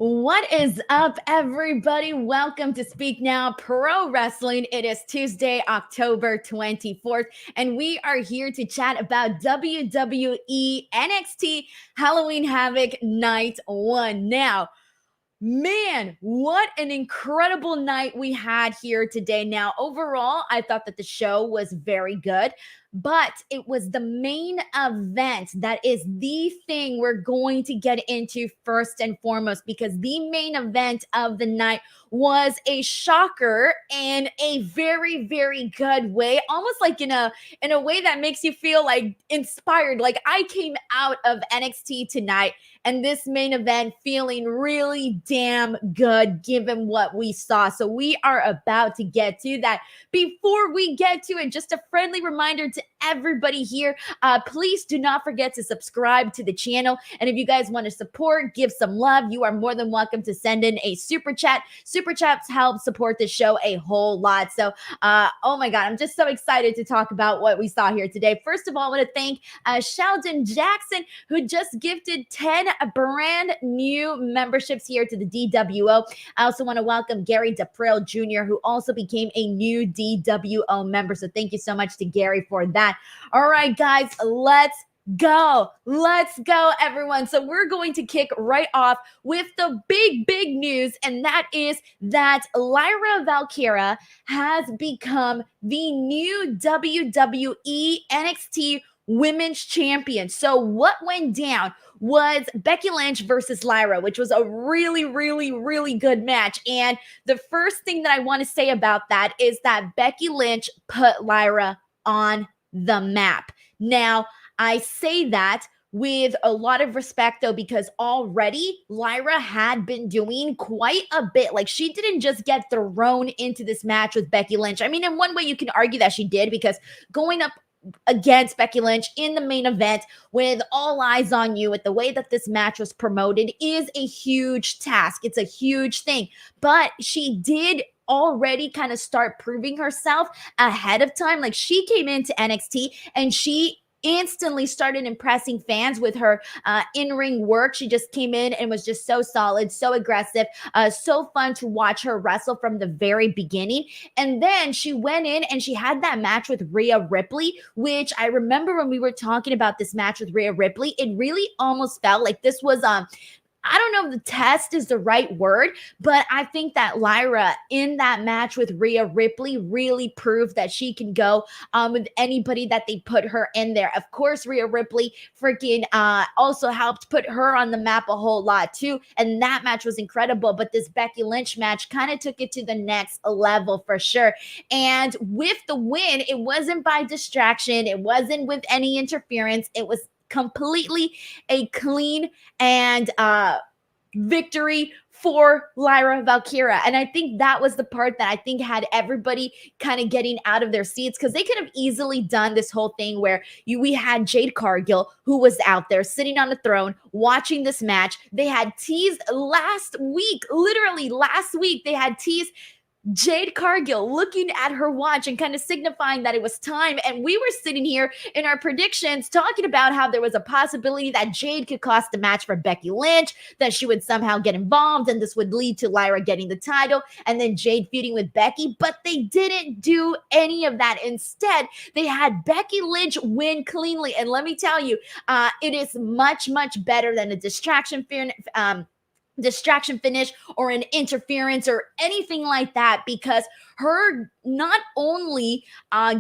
What is up, everybody? Welcome to Speak Now Pro Wrestling. It is Tuesday, October 24th, and we are here to chat about WWE NXT Halloween Havoc Night 1. Now, man, what an incredible night we had here today. Now, overall, I thought that the show was very good, but it was the main event that is the thing we're going to get into first and foremost, because the main event of the night was a shocker in a very, very good way, almost like in a way that makes you feel like inspired. Like I came out of NXT tonight and this main event feeling really damn good given what we saw. So we are about to get to that. Before we get to it, just a friendly reminder to everybody here, please do not forget to subscribe to the channel. And if you guys want to support, give some love, you are more than welcome to send in a super chat. Super chats help support the show a whole lot. So, oh my God, I'm just so excited to talk about what we saw here today. First of all, I want to thank Sheldon Jackson, who just gifted 10 brand new memberships here to the DWO. I also want to welcome Gary DePrill Jr., who also became a new DWO member. So thank you so much to Gary for that. All right, guys, let's go. Let's go, everyone. So we're going to kick right off with the big news, and that is that Lyra Valkyria has become the new WWE NXT Women's Champion. So what went down was Becky Lynch versus Lyra, which was a really good match. And the first thing that I want to say about that is that Becky Lynch put Lyra on the map. Now, I say that with a lot of respect, though, because already Lyra had been doing quite a bit. Like, she didn't just get thrown into this match with Becky Lynch. I mean, in one way you can argue that she did, because going up against Becky Lynch in the main event with all eyes on you, with the way that this match was promoted, is a huge task. It's a huge thing. But she did already kind of start proving herself ahead of time. Like, she came into NXT and she instantly started impressing fans with her in-ring work. She just came in and was just so solid, so aggressive, so fun to watch her wrestle from the very beginning. And then she went in and she had that match with Rhea Ripley, which I remember when we were talking about this match with Rhea Ripley, it really almost felt like this was I don't know if the test is the right word, but I think that Lyra in that match with Rhea Ripley really proved that she can go with anybody that they put her in there. Of course, Rhea Ripley freaking also helped put her on the map a whole lot too. And that match was incredible. But this Becky Lynch match kind of took it to the next level for sure. And with the win, it wasn't by distraction. It wasn't with any interference. It was completely a clean and victory for Lyra Valkyria. And I think that was the part that I think had everybody kind of getting out of their seats, because they could have easily done this whole thing where we had Jade Cargill, who was out there sitting on the throne watching this match. They had teased last week, literally last week, they had teased Jade Cargill looking at her watch and kind of signifying that it was time. And we were sitting here in our predictions talking about how there was a possibility that Jade could cost the match for Becky Lynch, that she would somehow get involved and this would lead to Lyra getting the title and then Jade feuding with Becky. But they didn't do any of that. Instead, they had Becky Lynch win cleanly. And let me tell you, it is much better than a distraction finish or an interference or anything like that, because her not only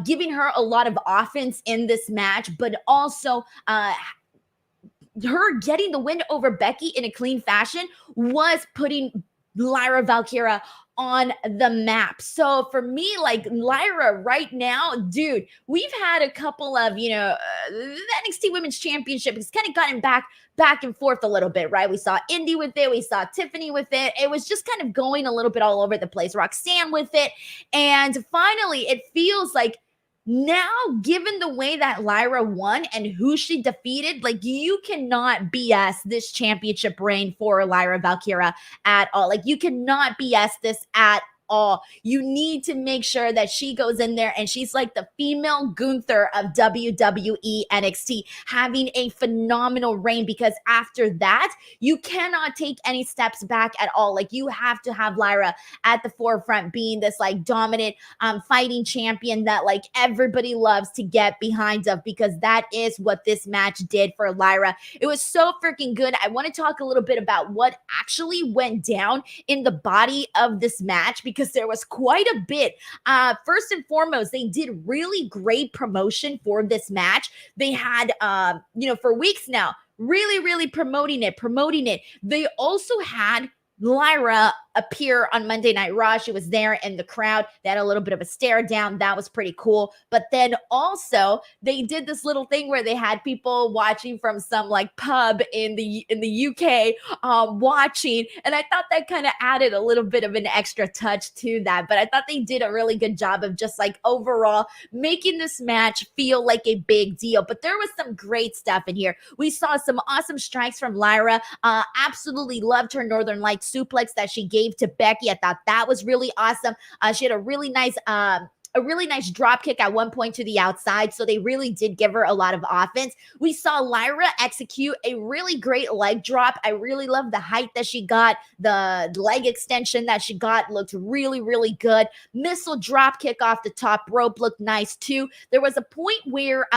giving her a lot of offense in this match, but also her getting the win over Becky in a clean fashion was putting Lyra Valkyria on the map. So for me, like, Lyra right now, dude, we've had a couple of, the NXT Women's Championship has kind of gotten back and forth a little bit, right? We saw Indy with it. We saw Tiffany with it. It was just kind of going a little bit all over the place. Roxanne with it. And finally, it feels like now, given the way that Lyra won and who she defeated, like, you cannot BS this championship reign for Lyra Valkyria at all. Like, you cannot BS this at all. You need to make sure that she goes in there and she's like the female Gunther of WWE NXT, having a phenomenal reign, because after that, you cannot take any steps back at all. Like, you have to have Lyra at the forefront, being this like dominant fighting champion that like everybody loves to get behind of, because that is what this match did for Lyra. It was so freaking good. I want to talk a little bit about what actually went down in the body of this match, because there was quite a bit. First and foremost, they did really great promotion for this match. They had, for weeks now, really promoting it. They also had Lyra appear on Monday Night Raw. She was there in the crowd. They had a little bit of a stare down. That was pretty cool. But then also they did this little thing where they had people watching from some like pub in the UK watching. And I thought that kind of added a little bit of an extra touch to that. But I thought they did a really good job of just like overall making this match feel like a big deal. But there was some great stuff in here. We saw some awesome strikes from Lyra. Absolutely loved her Northern Lights suplex that she gave to Becky. I thought that was really awesome. She had a really nice drop kick at one point to the outside. So they really did give her a lot of offense. We saw Lyra execute a really great leg drop. I really love the height that she got. The leg extension that she got looked really good. Missile drop kick off the top rope looked nice too. There was a point where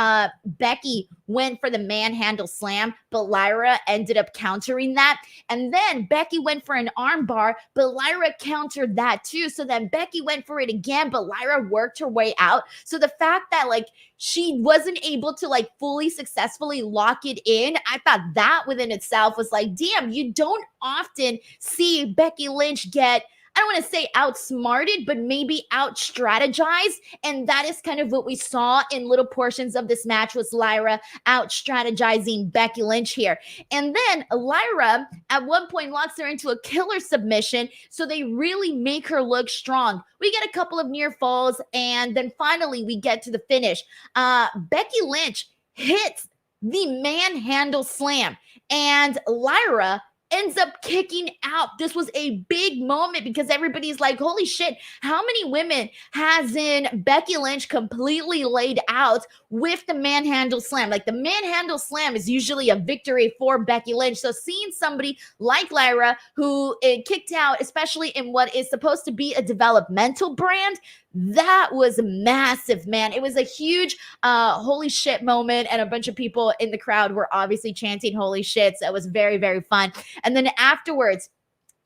Becky went for the manhandle slam, but Lyra ended up countering that. And then Becky went for an arm bar, but Lyra countered that too. So then Becky went for it again, but Lyra worked her way out. So the fact that like she wasn't able to like fully successfully lock it in, I thought that within itself was like, damn, you don't often see Becky Lynch get, I don't want to say outsmarted, but maybe out strategized. And that is kind of what we saw in little portions of this match, was Lyra out strategizing Becky Lynch here. And then Lyra at one point locks her into a killer submission. So they really make her look strong. We get a couple of near falls, and then finally we get to the finish. Becky Lynch hits the manhandle slam, and Lyra ends up kicking out. This was a big moment because everybody's like, holy shit, how many women hasn't Becky Lynch completely laid out with the manhandle slam? Like, the manhandle slam is usually a victory for Becky Lynch. So seeing somebody like Lyra who kicked out, especially in what is supposed to be a developmental brand, that was massive, man. It was a huge holy shit moment, and a bunch of people in the crowd were obviously chanting holy shit. So it was very fun. And then afterwards,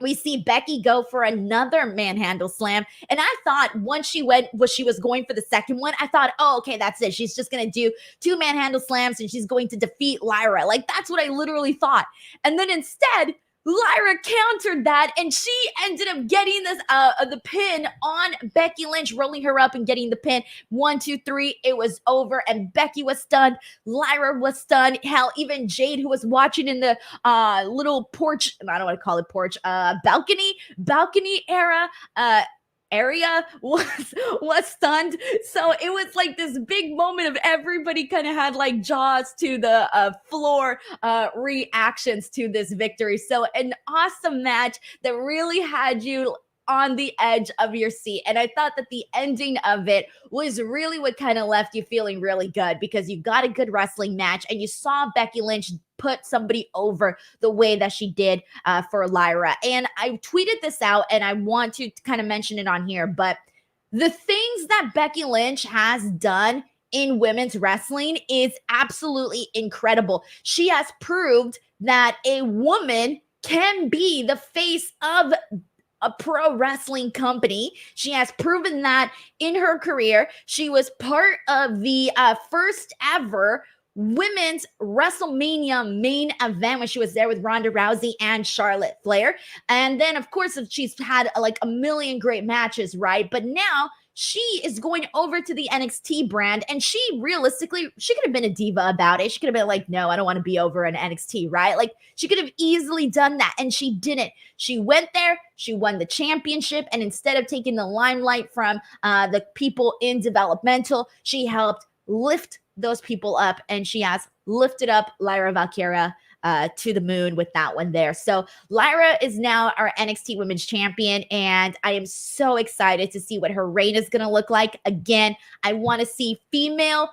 we see Becky go for another manhandle slam. And I thought once she was going for the second one, I thought, oh, okay, that's it. She's just going to do 2 manhandle slams and she's going to defeat Lyra. Like, that's what I literally thought. And then instead, Lyra countered that, and she ended up getting this the pin on Becky Lynch, rolling her up and getting the pin. 1, 2, 3, it was over, and Becky was stunned. Lyra was stunned. Hell, even Jade, who was watching in the little porch, I don't want to call it porch, balcony area was stunned. So it was like this big moment of everybody kind of had like jaws to the floor reactions to this victory. So an awesome match that really had you on the edge of your seat. And I thought that the ending of it was really what kind of left you feeling really good, because you got a good wrestling match and you saw Becky Lynch put somebody over the way that she did for Lyra. And I tweeted this out, and I want to kind of mention it on here, but the things that Becky Lynch has done in women's wrestling is absolutely incredible. She has proved that a woman can be the face of a pro wrestling company. She has proven that in her career. She was part of the first ever women's WrestleMania main event when she was there with Ronda Rousey and Charlotte Flair. And then, of course, she's had like a million great matches, right? But now she is going over to the NXT brand, and she realistically, she could have been a diva about it. She could have been like, no, I don't want to be over in NXT, right? Like, she could have easily done that, and she didn't. She went there, she won the championship, and instead of taking the limelight from the people in developmental, she helped lift those people up, and she has lifted up Lyra Valkyria to the moon with that one there. So Lyra is now our NXT Women's Champion, and I am so excited to see what her reign is going to look like. Again, I want to see female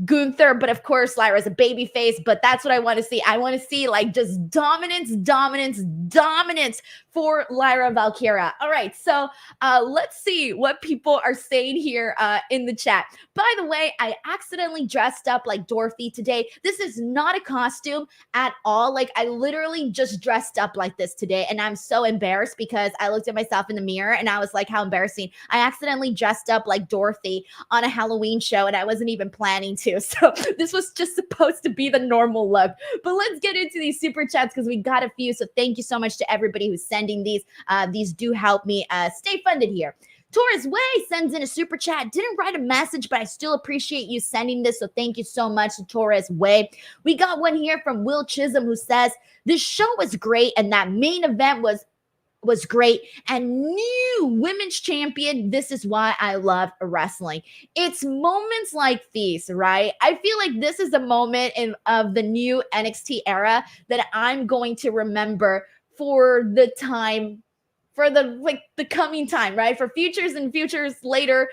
Gunther, but of course Lyra's a baby face, but that's what I want to see. I want to see like just dominance for Lyra Valkyria. All right, so let's see what people are saying here in the chat. By the way, I accidentally dressed up like Dorothy today. This is not a costume at all. Like I literally just dressed up like this today, and I'm so embarrassed because I looked at myself in the mirror and I was like, how embarrassing. I accidentally dressed up like Dorothy on a Halloween show, and I wasn't even planning to. So this was just supposed to be the normal look. But let's get into these super chats because we got a few. So thank you so much to everybody who's sending these. These do help me stay funded here. Torres Way sends in a super chat. Didn't write a message, but I still appreciate you sending this. So thank you so much to Torres Way. We got one here from Will Chisholm who says, this show was great and that main event was great, and new women's champion. This is why I love wrestling. It's moments like these, right? I feel like this is a moment of the new NXT era that I'm going to remember for the time, for the coming time, right? For futures and futures later,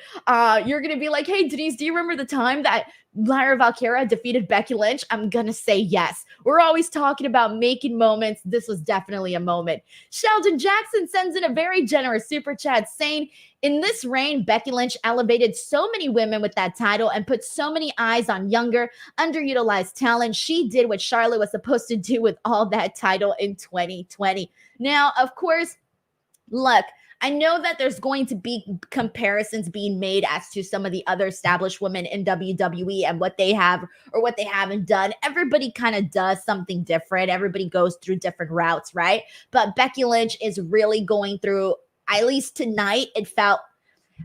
you're gonna be like, hey Denise, do you remember the time that Lyra Valkyria defeated Becky Lynch? I'm gonna say yes. We're always talking about making moments. This was definitely a moment. Sheldon Jackson sends in a very generous super chat saying, in this reign, Becky Lynch elevated so many women with that title and put so many eyes on younger, underutilized talent. She did what Charlotte was supposed to do with all that title in 2020. Now, of course, look, I know that there's going to be comparisons being made as to some of the other established women in WWE and what they have or what they haven't done. Everybody kind of does something different. Everybody goes through different routes, right? But Becky Lynch is really going through, at least tonight, it felt,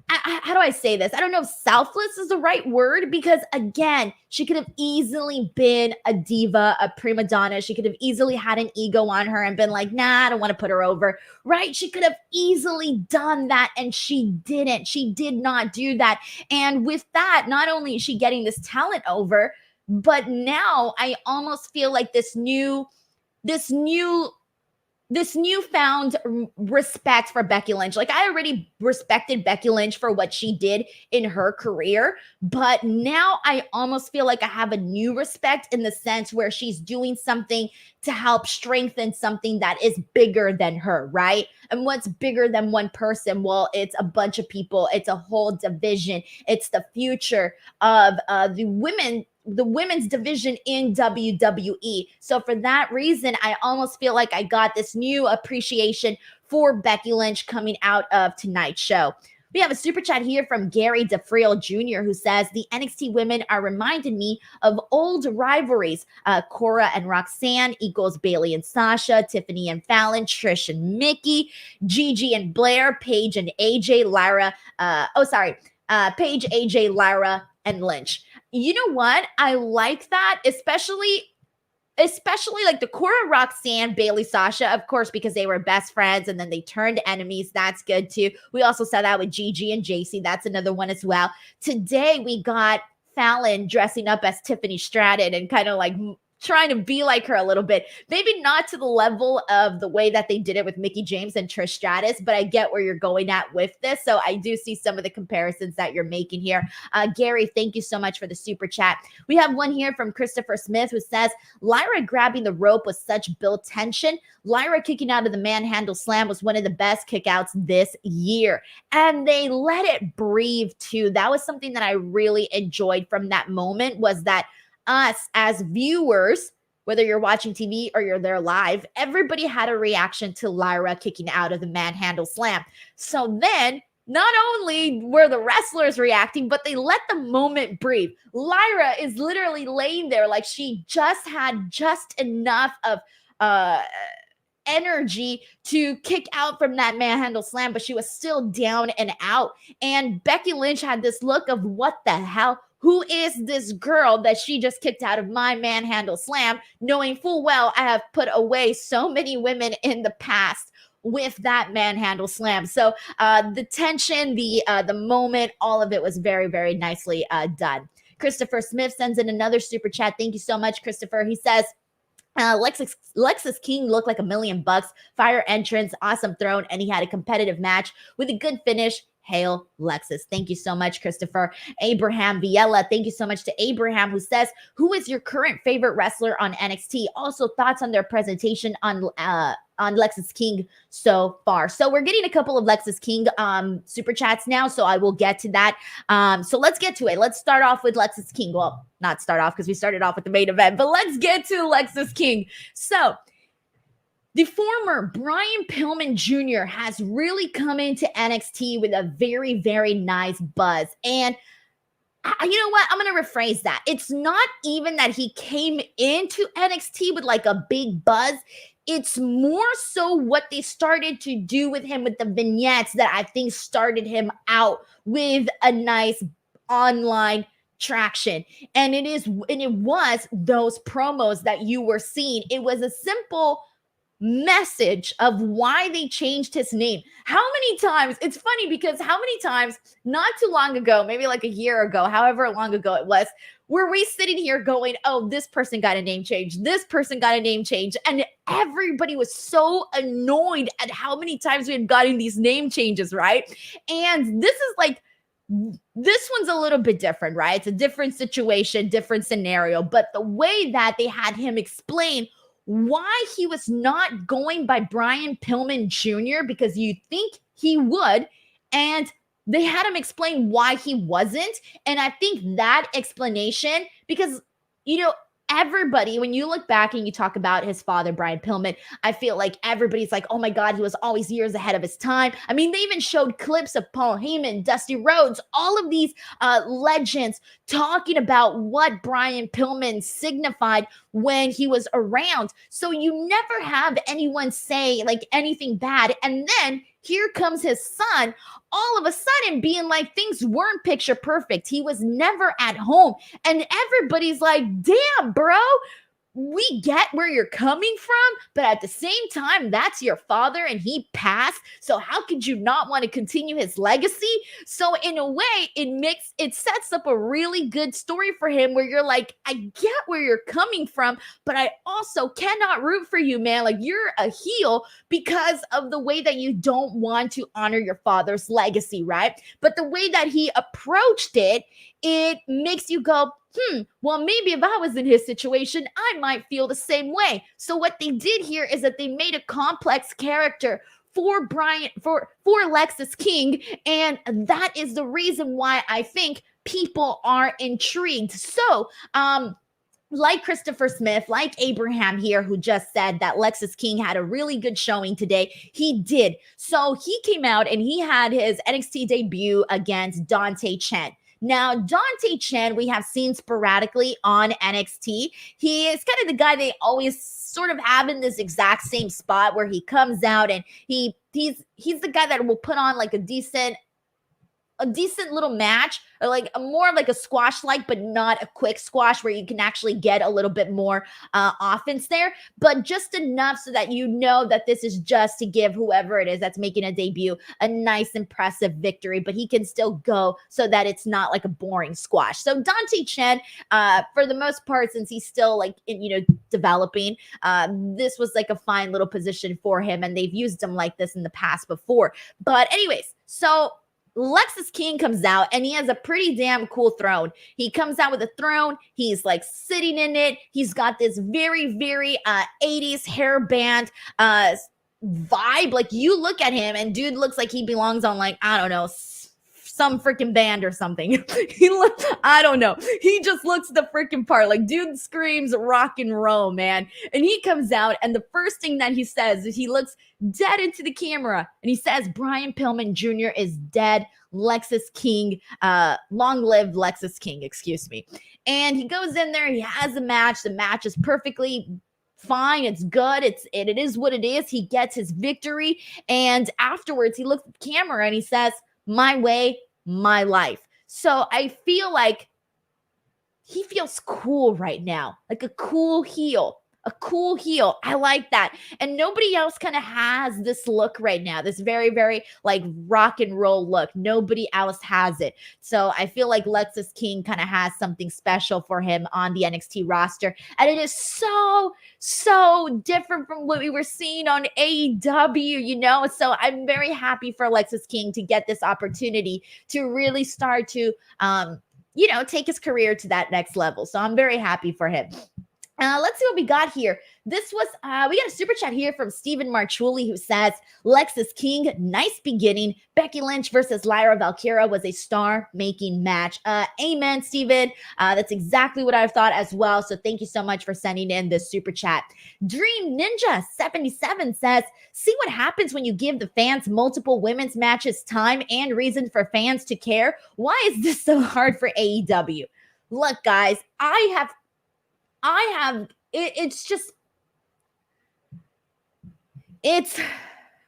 how do I say this? I don't know if selfless is the right word, because again, she could have easily been a diva, a prima donna. She could have easily had an ego on her and been like, nah, I don't want to put her over, right? She could have easily done that, and she didn't. She did not do that. And with that, not only is she getting this talent over, but now I almost feel like this newfound respect for Becky Lynch. Like, I already respected Becky Lynch for what she did in her career, but now I almost feel like I have a new respect in the sense where she's doing something to help strengthen something that is bigger than her, right? And what's bigger than one person? Well, it's a bunch of people. It's a whole division. It's the future of the women's division in WWE. So for that reason, I almost feel like I got this new appreciation for Becky Lynch coming out of tonight's show. We have a super chat here from Gary DeFriel Jr. who says, the NXT women are reminding me of old rivalries. Cora and Roxanne equals Bayley and Sasha, Tiffany and Fallon, Trish and Mickey, Gigi and Blair, Paige and AJ, Lyra. Paige, AJ, Lyra, and Lynch. You know what? I like that, especially like the Cora, Roxanne, Bayley, Sasha, of course, because they were best friends and then they turned enemies. That's good too. We also saw that with Gigi and JC. That's another one as well. Today we got Fallon dressing up as Tiffany Stratton and kind of like trying to be like her a little bit. Maybe not to the level of the way that they did it with Mickie James and Trish Stratus, but I get where you're going at with this. So I do see some of the comparisons that you're making here. Gary, thank you so much for the super chat. We have one here from Christopher Smith who says, Lyra grabbing the rope with such built tension. Lyra kicking out of the manhandle slam was one of the best kickouts this year. And they let it breathe too. That was something that I really enjoyed from that moment, was that us as viewers, whether you're watching TV or you're there live, everybody had a reaction to Lyra kicking out of the manhandle slam. So then not only were the wrestlers reacting, but they let the moment breathe. Lyra is literally laying there like she just had just enough of energy to kick out from that manhandle slam, but she was still down and out. And Becky Lynch had this look of, what the hell? Who is this girl that she just kicked out of my manhandle slam, knowing full well I have put away so many women in the past with that manhandle slam. So the tension, the moment, all of it was very, very nicely done. Christopher Smith sends in another super chat. Thank you so much, Christopher. He says, Lexis King looked like $1,000,000. Fire entrance, awesome throne, and he had a competitive match with a good finish. Hail Lexis. Thank you so much, Christopher. Abraham Viella, thank you so much to Abraham, who says, who is your current favorite wrestler on NXT? Also, thoughts on their presentation on Lexis King so far. So we're getting a couple of Lexis King super chats now, so I will get to that. So let's get to it. Let's start off with Lexis King. Well, not start off because we started off with the main event, but let's get to Lexis King. So the former Brian Pillman Jr. has really come into NXT with a very, very nice buzz. And you know what? I'm going to rephrase that. It's not even that he came into NXT with like a big buzz. It's more so what they started to do with him with the vignettes that I think started him out with a nice online traction. And it was those promos that you were seeing. It was a simple message of why they changed his name. How many times? It's funny because how many times, not too long ago, maybe like a year ago, however long ago it was, were we sitting here going, oh, this person got a name change, this person got a name change, and everybody was so annoyed at how many times we had gotten these name changes, right? And this is like, this one's a little bit different, right? It's a different situation, different scenario, but the way that they had him explain why he was not going by Brian Pillman Jr., because you think he would, and they had him explain why he wasn't. And I think that explanation, because, you know, everybody, when you look back and you talk about his father, Brian Pillman, I feel like everybody's like, oh my God, he was always years ahead of his time. I mean, they even showed clips of Paul Heyman, Dusty Rhodes, all of these legends talking about what Brian Pillman signified when he was around. So you never have anyone say like anything bad. And then here comes his son, all of a sudden being like things weren't picture perfect. He was never at home. And everybody's like, damn, bro, we get where you're coming from, but at the same time, that's your father and he passed. So how could you not want to continue his legacy? So in a way, it sets up a really good story for him where you're like, I get where you're coming from, but I also cannot root for you, man. Like you're a heel because of the way that you don't want to honor your father's legacy, right? But the way that he approached it, it makes you go, well, maybe if I was in his situation, I might feel the same way. So what they did here is that they made a complex character for Lexis King. And that is the reason why I think people are intrigued. So, like Christopher Smith, like Abraham here, who just said that Lexis King had a really good showing today. He did. So he came out and he had his NXT debut against Dante Chen. Now, Dante Chen, we have seen sporadically on NXT. He is kind of the guy they always sort of have in this exact same spot where he comes out and he's the guy that will put on like a decent little match, or like more of like a squash like, but not a quick squash where you can actually get a little bit more offense there, but just enough so that you know that this is just to give whoever it is that's making a debut a nice, impressive victory, but he can still go so that it's not like a boring squash. So Dante Chen, for the most part, since he's still like, developing, this was like a fine little position for him, and they've used him like this in the past before. But anyways, so Lexis King comes out and he has a pretty damn cool throne. He comes out with a throne. He's like sitting in it. He's got this very, very 80s hairband vibe. Like you look at him and dude looks like he belongs on like, I don't know, some freaking band or something. I don't know. He just looks the freaking part. Like dude screams rock and roll, man. And he comes out and the first thing that he says is he looks dead into the camera and he says Brian Pillman Jr. is dead. Lexis King, long live Lexis King, excuse me. And he goes in there, he has a match. The match is perfectly fine. It's good. It is what it is. He gets his victory. And afterwards he looks at the camera and he says, my way, my life. So I feel like he feels cool right now, like a cool heel. a cool heel. I like that. And nobody else kind of has this look right now, this very, very like rock and roll look. Nobody else has it. So I feel like Lexis King kind of has something special for him on the NXT roster. And it is so different from what we were seeing on AEW, you know? So I'm very happy for Lexis King to get this opportunity to really start to, take his career to that next level. So I'm very happy for him. Let's see what we got here. This was, we got a super chat here from Stephen Marchuli who says, Lexis King, nice beginning. Becky Lynch versus Lyra Valkyria was a star-making match. Amen, Stephen. That's exactly what I thought as well. So thank you so much for sending in this super chat. Dream Ninja 77 says, see what happens when you give the fans multiple women's matches time and reason for fans to care. Why is this so hard for AEW? Look, guys,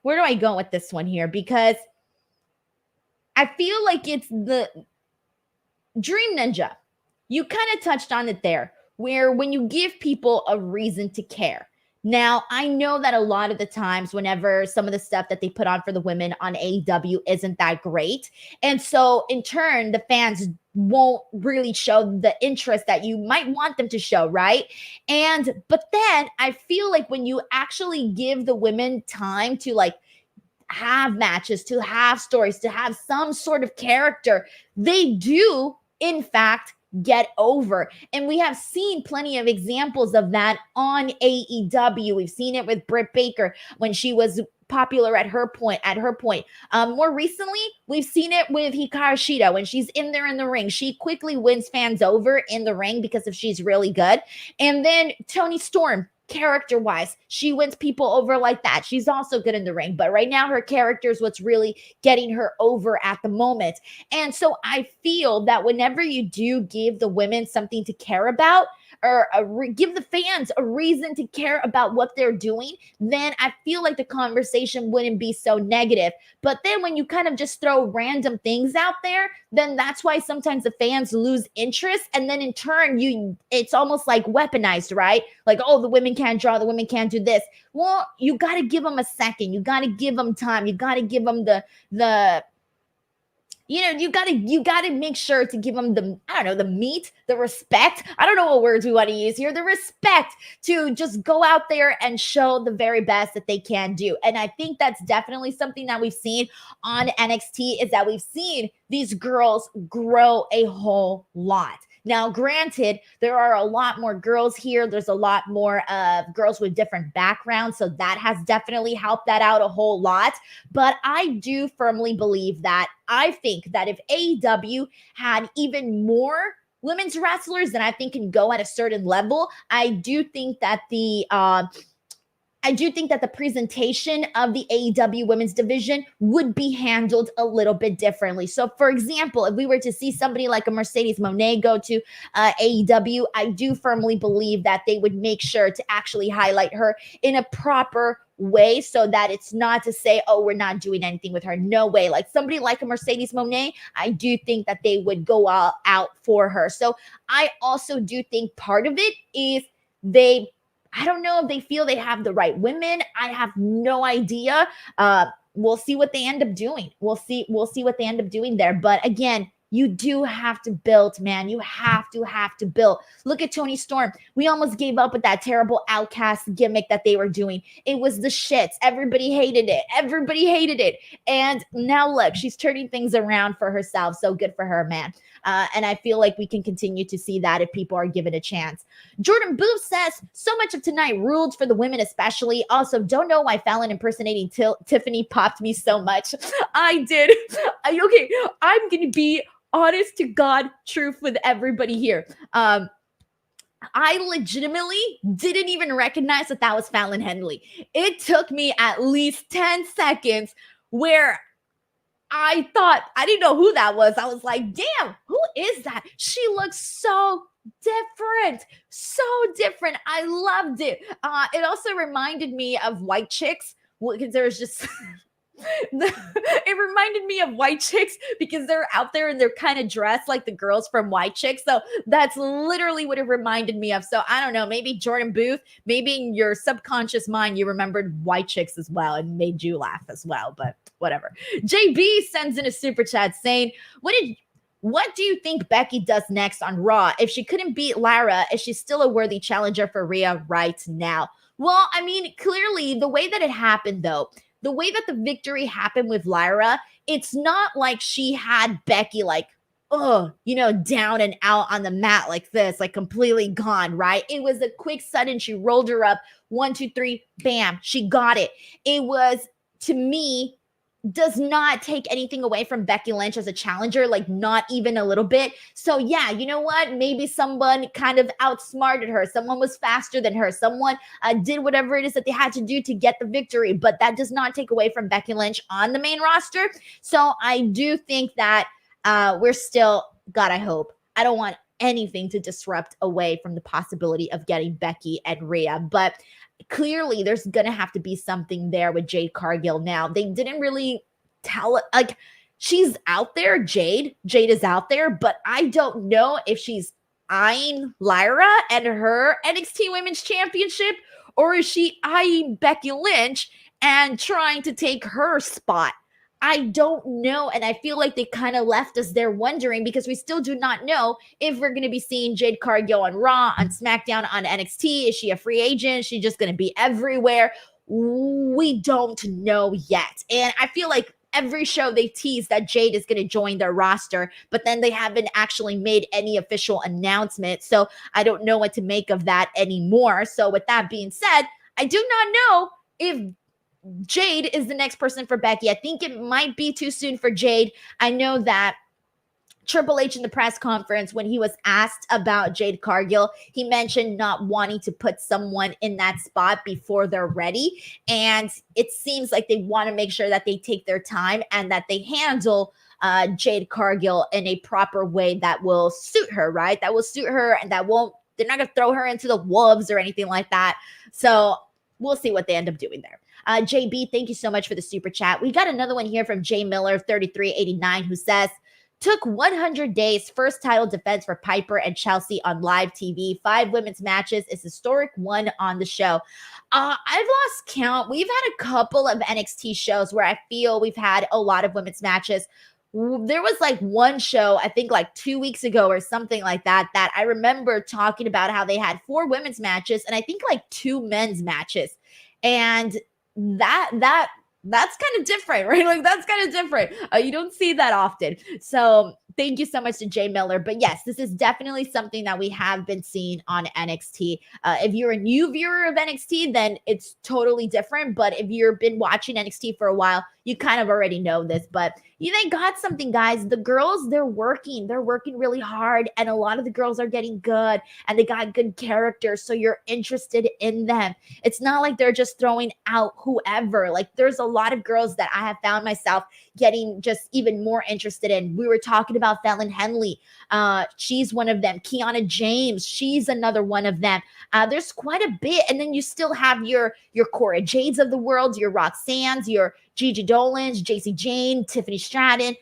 where do I go with this one here? Because I feel like it's the Dream Ninja. You kind of touched on it there, where when you give people a reason to care. Now, I know that a lot of the times whenever some of the stuff that they put on for the women on AEW isn't that great. And so in turn, the fans won't really show the interest that you might want them to show, right? But then I feel like when you actually give the women time to like have matches, to have stories, to have some sort of character, they do, in fact, get over. And we have seen plenty of examples of that on AEW. We've seen it with Britt Baker when she was popular at her point. More recently, we've seen it with Hikaru Shida when she's in there in the ring. She quickly wins fans over in the ring because if she's really good. And then Toni Storm, character-wise, she wins people over like that. She's also good in the ring, but right now her character is what's really getting her over at the moment. And so I feel that whenever you do give the women something to care about, or give the fans a reason to care about what they're doing, then I feel like the conversation wouldn't be so negative. But then when you kind of just throw random things out there, then that's why sometimes the fans lose interest. And then in turn, it's almost like weaponized, right? Like, oh, the women can't draw, the women can't do this. Well, you got to give them a second. You got to give them time. You got to give them the you got to make sure to give them the meat, the respect. I don't know what words we want to use here. The respect to just go out there and show the very best that they can do. And I think that's definitely something that we've seen on NXT is that we've seen these girls grow a whole lot. Now, granted, there are a lot more girls here. There's a lot more girls with different backgrounds. So that has definitely helped that out a whole lot. But I do firmly believe that I think that if AEW had even more women's wrestlers that I think can go at a certain level, I do think that the presentation of the AEW women's division would be handled a little bit differently. So, for example, if we were to see somebody like a Mercedes Moné go to AEW, I do firmly believe that they would make sure to actually highlight her in a proper way so that it's not to say, oh, we're not doing anything with her. No way. Like somebody like a Mercedes Moné, I do think that they would go all out for her. So I also do think part of it is I don't know if they feel they have the right women. I have no idea. We'll see what they end up doing. We'll see what they end up doing there. But again, you do have to build, man. You have to build. Look at Toni Storm. We almost gave up with that terrible outcast gimmick that they were doing. It was the shits. Everybody hated it. And now look, she's turning things around for herself. So good for her, man. And I feel like we can continue to see that if people are given a chance. Jordan Booth says, so much of tonight ruled for the women especially. Also, don't know why Fallon impersonating Tiffany popped me so much. I did. Okay, I'm going to be honest to God truth with everybody here. I legitimately didn't even recognize that was Fallon Henley. It took me at least 10 seconds where I thought, I didn't know who that was. I was like, damn, who is that? She looks so different. I loved it. It also reminded me of White Chicks because there was just It reminded me of White Chicks because they're out there and they're kind of dressed like the girls from White Chicks. So that's literally what it reminded me of. So I don't know, maybe Jordan Booth, maybe in your subconscious mind, you remembered White Chicks as well and made you laugh as well, but whatever. JB sends in a super chat saying, what do you think Becky does next on Raw? If she couldn't beat Lyra, is she still a worthy challenger for Rhea right now? Well, I mean, clearly the way that it happened though, the way that the victory happened with Lyra, it's not like she had Becky like, down and out on the mat like this, like completely gone, right? It was a quick sudden, she rolled her up, 1, 2, 3, bam, she got it. It was, to me, does not take anything away from Becky Lynch as a challenger, like not even a little bit. So yeah, you know what? Maybe someone kind of outsmarted her. Someone was faster than her. Someone did whatever it is that they had to do to get the victory, but that does not take away from Becky Lynch on the main roster. So I do think that we're still, God, I hope, I don't want anything to disrupt away from the possibility of getting Becky and Rhea, but clearly there's going to have to be something there with Jade Cargill now. They didn't really tell it. Like, she's out there, Jade is out there, but I don't know if she's eyeing Lyra and her NXT Women's Championship, or is she eyeing Becky Lynch and trying to take her spot. I don't know. And I feel like they kind of left us there wondering because we still do not know if we're going to be seeing Jade Cargill on Raw, on SmackDown, on NXT. Is she a free agent? Is she just going to be everywhere? We don't know yet. And I feel like every show they tease that Jade is going to join their roster, but then they haven't actually made any official announcement. So I don't know what to make of that anymore. So with that being said, I do not know if Jade is the next person for Becky. I think it might be too soon for Jade. I know that Triple H in the press conference, when he was asked about Jade Cargill, he mentioned not wanting to put someone in that spot before they're ready. And it seems like they want to make sure that they take their time and that they handle Jade Cargill in a proper way that will suit her, right? That will suit her and they're not going to throw her into the wolves or anything like that. So we'll see what they end up doing there. JB, thank you so much for the super chat. We got another one here from J Miller 3389 who says, took 100 days, first title defense for Piper and Chelsea on live TV. 5 women's matches is historic one on the show. I've lost count. We've had a couple of NXT shows where I feel we've had a lot of women's matches. There was like one show, I think like 2 weeks ago or something like that, that I remember talking about how they had 4 women's matches and I think like 2 men's matches. And that's kind of different, right? Like that's kind of different. You don't see that often. So thank you so much to Jay Miller. But yes, this is definitely something that we have been seeing on NXT. If you're a new viewer of NXT, then it's totally different. But if you've been watching NXT for a while, you kind of already know this. But they got something, guys. The girls, they're working really hard. And a lot of the girls are getting good and they got good characters. So you're interested in them. It's not like they're just throwing out whoever. Like there's a lot of girls that I have found myself getting just even more interested in. We were talking about Fallon Henley. She's one of them. Kiana James, she's another one of them. There's quite a bit. And then you still have your Cora Jades of the world, your Roxanne's, your Gigi Dolins, JC Jane, Tiffany Stratton.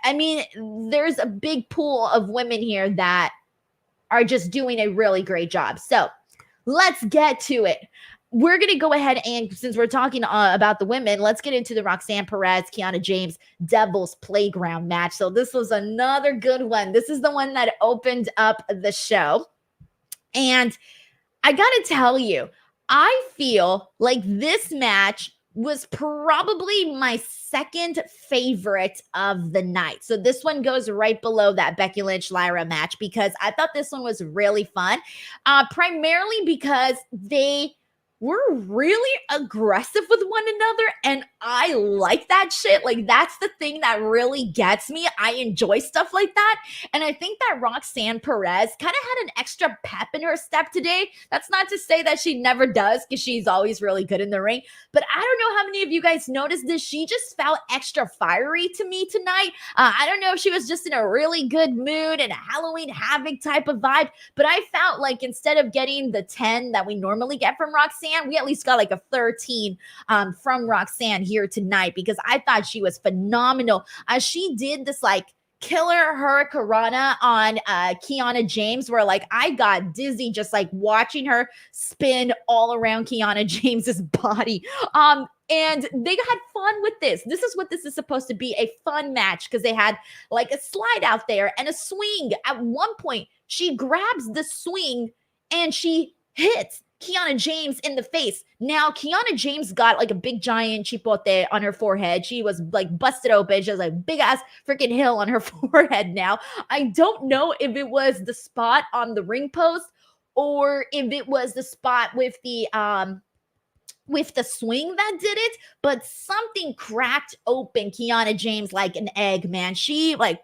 I mean, there's a big pool of women here that are just doing a really great job. So let's get to it. We're going to go ahead and, since we're talking about the women, let's get into the Roxanne Perez, Kiana James, Devil's Playground match. So this was another good one. This is the one that opened up the show. And I got to tell you, I feel like this match was probably my second favorite of the night. So this one goes right below that Becky Lynch Lyra match because I thought this one was really fun, primarily because they were really aggressive with one another. And I like that shit. Like that's the thing that really gets me. I enjoy stuff like that. And I think that Roxanne Perez kind of had an extra pep in her step today. That's not to say that she never does because she's always really good in the ring. But I don't know how many of you guys noticed this. She just felt extra fiery to me tonight. I don't know if she was just in a really good mood and a Halloween Havoc type of vibe. But I felt like instead of getting the 10 that we normally get from Roxanne, Roxanne, we at least got like a 13 from Roxanne here tonight, because I thought she was phenomenal. She did this like killer hurricanrana on Kiana James, where like I got dizzy just like watching her spin all around Kiana James's body. And they had fun with this. This is what this is supposed to be, a fun match, because they had like a slide out there and a swing. At one point, she grabs the swing and she hits Kiana James in the face. Now, Kiana James got like a big giant chipote on her forehead. She was like busted open. She has like big ass freaking hill on her forehead now. I don't know if it was the spot on the ring post or if it was the spot with the swing that did it, but something cracked open Kiana James like an egg, man. She like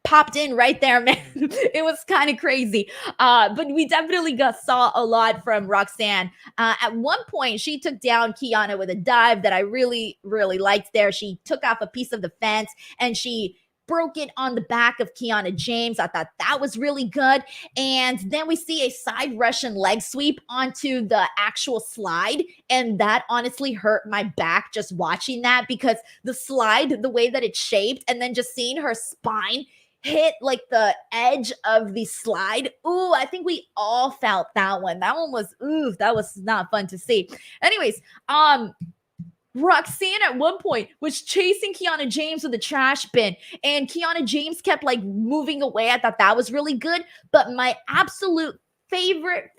popped in right there, man. It was kind of crazy. But we definitely saw a lot from Roxanne. At one point, she took down Kiana with a dive that I really, really liked there. She took off a piece of the fence and she broke it on the back of Kiana James. I thought that was really good. And then we see a side Russian leg sweep onto the actual slide. And that honestly hurt my back just watching that, because the slide, the way that it's shaped, and then just seeing her spine hit like the edge of the slide. Ooh, I think we all felt that one. That one was, that was not fun to see. Anyways, Roxanne at one point was chasing Kiana James with a trash bin, and Kiana James kept like moving away. I thought that was really good. But my absolute favorite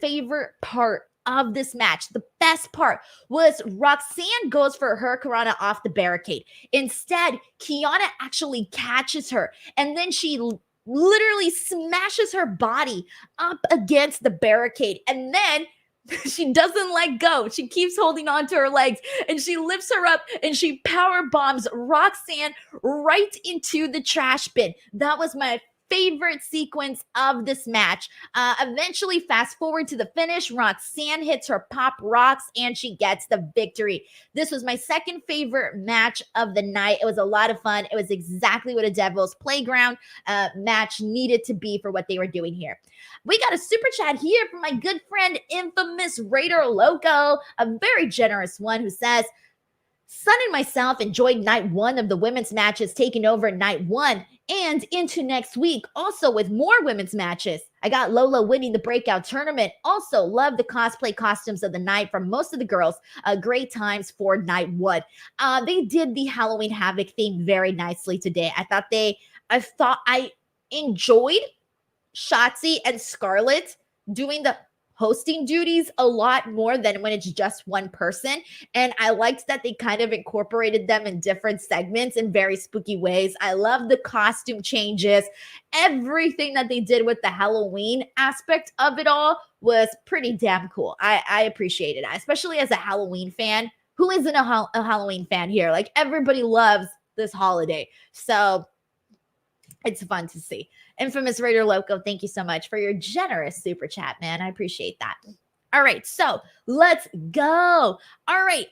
part of this match, the best part, was Roxanne goes for her Karana off the barricade. Instead, Kiana actually catches her, and then she literally smashes her body up against the barricade, and then she doesn't let go. She keeps holding on to her legs, and she lifts her up and she power bombs Roxanne right into the trash bin. That was my favorite sequence of this match. Eventually, fast forward to the finish, Roxanne hits her pop rocks and she gets the victory. This was my second favorite match of the night. It was a lot of fun. It was exactly what a Devil's Playground match needed to be for what they were doing here. We got a super chat here from my good friend, Infamous Raider Loco, a very generous one, who says, Son and myself enjoyed night one of the women's matches taking over night one and into next week, also with more women's matches. I got Lola winning the breakout tournament. Also love the cosplay costumes of the night from most of the girls. Great times for night one. They did the Halloween Havoc theme very nicely today. I thought I enjoyed Shotzi and Scarlett doing the hosting duties a lot more than when it's just one person. And I liked that they kind of incorporated them in different segments in very spooky ways. I love the costume changes. Everything that they did with the Halloween aspect of it all was pretty damn cool. I appreciated it, especially as a Halloween fan. Who isn't a Halloween fan here? Like, everybody loves this holiday. So it's fun to see. Infamous Raider Loco, thank you so much for your generous super chat, man. I appreciate that. All right, so let's go. All right,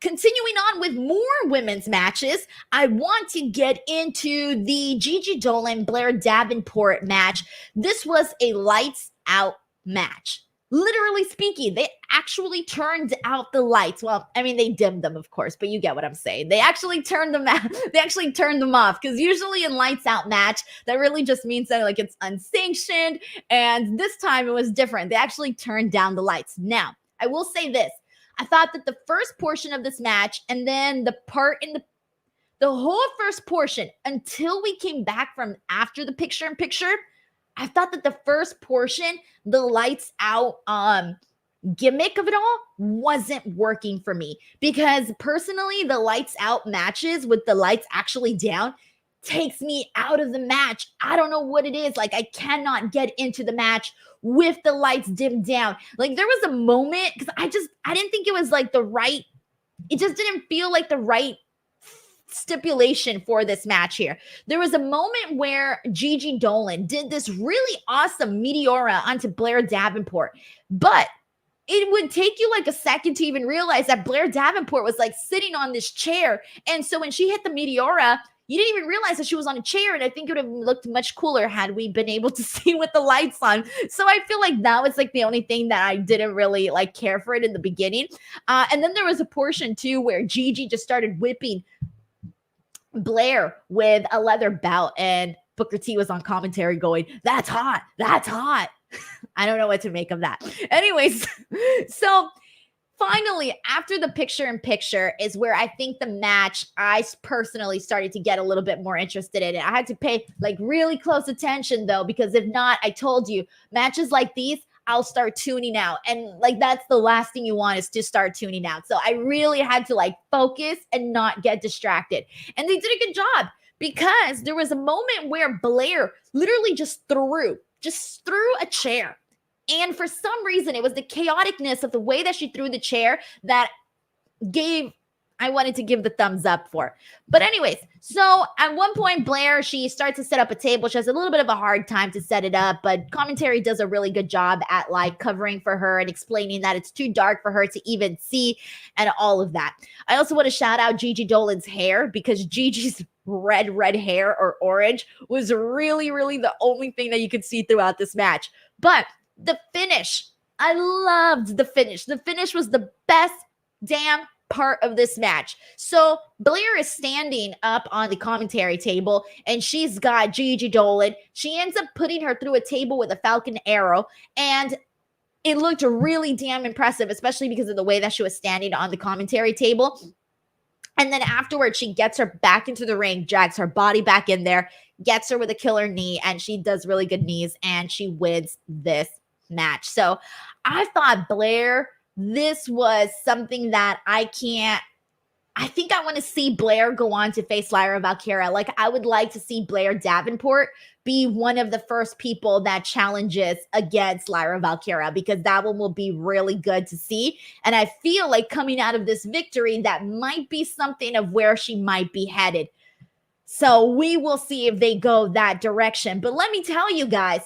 continuing on with more women's matches, I want to get into the Gigi Dolin, Blair Davenport match. This was a lights out match. Literally speaking, they actually turned out the lights. Well, I mean, they dimmed them, of course, but you get what I'm saying. They actually turned them out. They actually turned them off, because usually in lights out match, that really just means that like it's unsanctioned. And this time it was different. They actually turned down the lights. Now, I will say this. I thought that the first portion of this match, and then the part in the whole first portion, until we came back from after the picture-in-picture, I thought that the first portion, the lights out gimmick of it all, wasn't working for me, because personally, the lights out matches with the lights actually down takes me out of the match. I don't know what it is. Like, I cannot get into the match with the lights dimmed down. Like, there was a moment, because I didn't think it was like the right, it just didn't feel like the right stipulation for this match here. There was a moment where Gigi Dolin did this really awesome Meteora onto Blair Davenport, but it would take you like a second to even realize that Blair Davenport was like sitting on this chair. And so when she hit the Meteora, you didn't even realize that she was on a chair, and I think it would have looked much cooler had we been able to see with the lights on. So I feel like that was like the only thing that I didn't really like care for it in the beginning. And then there was a portion too where Gigi just started whipping Blair with a leather belt, and Booker T was on commentary going, "That's hot, that's hot." I don't know what to make of that. Anyways, so finally, after the picture-in-picture is where I think the match, I personally started to get a little bit more interested in it. I had to pay like really close attention though, because if not, I told you, matches like these, I'll start tuning out. And like, that's the last thing you want, is to start tuning out. So I really had to like focus and not get distracted. And they did a good job, because there was a moment where Blair literally just threw a chair. And for some reason, it was the chaoticness of the way that she threw the chair that I wanted to give the thumbs up for. But anyways, so at one point, Blair, she starts to set up a table. She has a little bit of a hard time to set it up, but commentary does a really good job at like covering for her and explaining that it's too dark for her to even see and all of that. I also want to shout out Gigi Dolin's hair, because Gigi's red hair, or orange, was really, really the only thing that you could see throughout this match. But the finish, I loved the finish. The finish was the best damn part of this match. So Blair is standing up on the commentary table, and she's got Gigi Dolin. She ends up putting her through a table with a Falcon Arrow, and it looked really damn impressive, especially because of the way that she was standing on the commentary table. And then afterwards, she gets her back into the ring, drags her body back in there, gets her with a killer knee, and she does really good knees, and she wins this match. So I thought, Blair, this was something that I think I want to see Blair go on to face Lyra Valkyria. Like, I would like to see Blair Davenport be one of the first people that challenges against Lyra Valkyria, because that one will be really good to see. And I feel like coming out of this victory, that might be something of where she might be headed. So we will see if they go that direction. But let me tell you guys,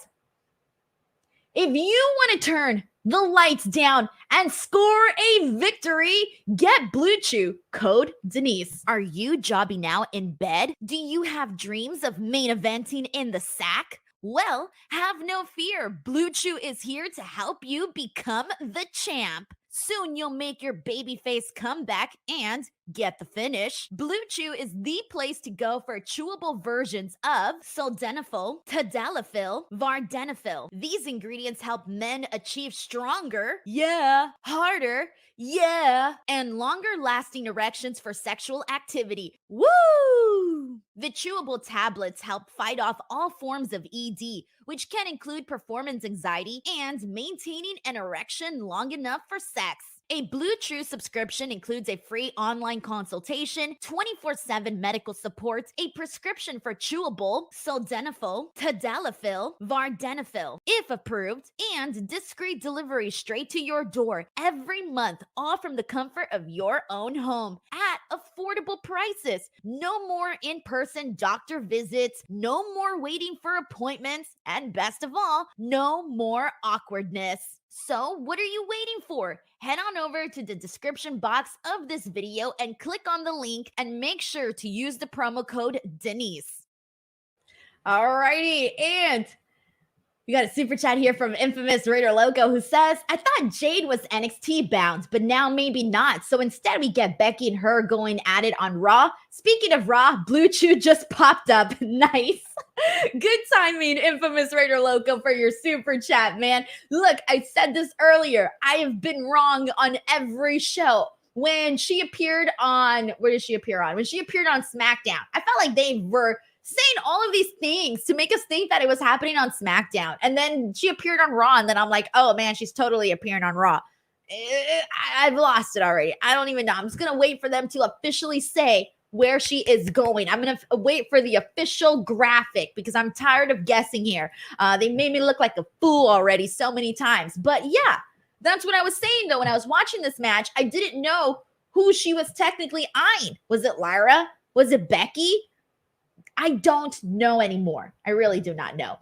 if you want to turn the lights down and score a victory, get Blue Chew, code Denise. Are you jobbing now in bed? Do you have dreams of main eventing in the sack? Well, have no fear. Blue Chew is here to help you become the champ. Soon you'll make your babyface comeback and get the finish. Blue Chew is the place to go for chewable versions of sildenafil, tadalafil, vardenafil. These ingredients help men achieve stronger, harder, and longer lasting erections for sexual activity. Woo! The chewable tablets help fight off all forms of ED, which can include performance anxiety and maintaining an erection long enough for sex. A Blue Chew subscription includes a free online consultation, 24/7 medical support, a prescription for chewable sildenafil, tadalafil, vardenafil, if approved, and discreet delivery straight to your door every month, all from the comfort of your own home at affordable prices. No more in-person doctor visits, no more waiting for appointments, and best of all, no more awkwardness. So what are you waiting for? Head on over to the description box of this video and click on the link, and make sure to use the promo code Denise. Alrighty, and we got a super chat here from Infamous Raider Loco, who says, I thought Jade was NXT bound, but now maybe not. So instead we get Becky and her going at it on Raw. Speaking of Raw, Blue Chew just popped up. Nice. Good timing, Infamous Raider Loco, for your super chat, man. Look, I said this earlier. I have been wrong on every show. When she appeared on, where did she appear on? When she appeared on SmackDown, I felt like they were saying all of these things to make us think that it was happening on SmackDown. And then she appeared on Raw, and then I'm like, oh man, she's totally appearing on Raw. I've lost it already. I don't even know. I'm just going to wait for them to officially say where she is going. I'm going to wait for the official graphic, because I'm tired of guessing here. They made me look like a fool already so many times. But yeah, that's what I was saying though. When I was watching this match, I didn't know who she was technically eyeing. Was it Lyra? Was it Becky? I don't know anymore. I really do not know.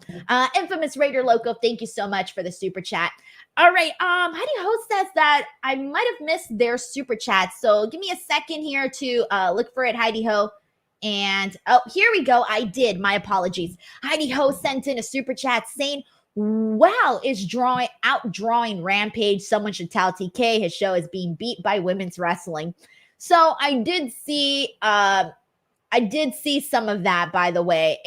Infamous Raider Loco, thank you so much for the super chat. All right, Heidi Ho says that I might have missed their super chat, so give me a second here to look for it, Heidi Ho. And oh, here we go. I did. My apologies. Heidi Ho sent in a super chat saying, "Wow, is outdrawing Rampage. Someone should tell TK his show is being beat by women's wrestling." So I did see some of that, by the way.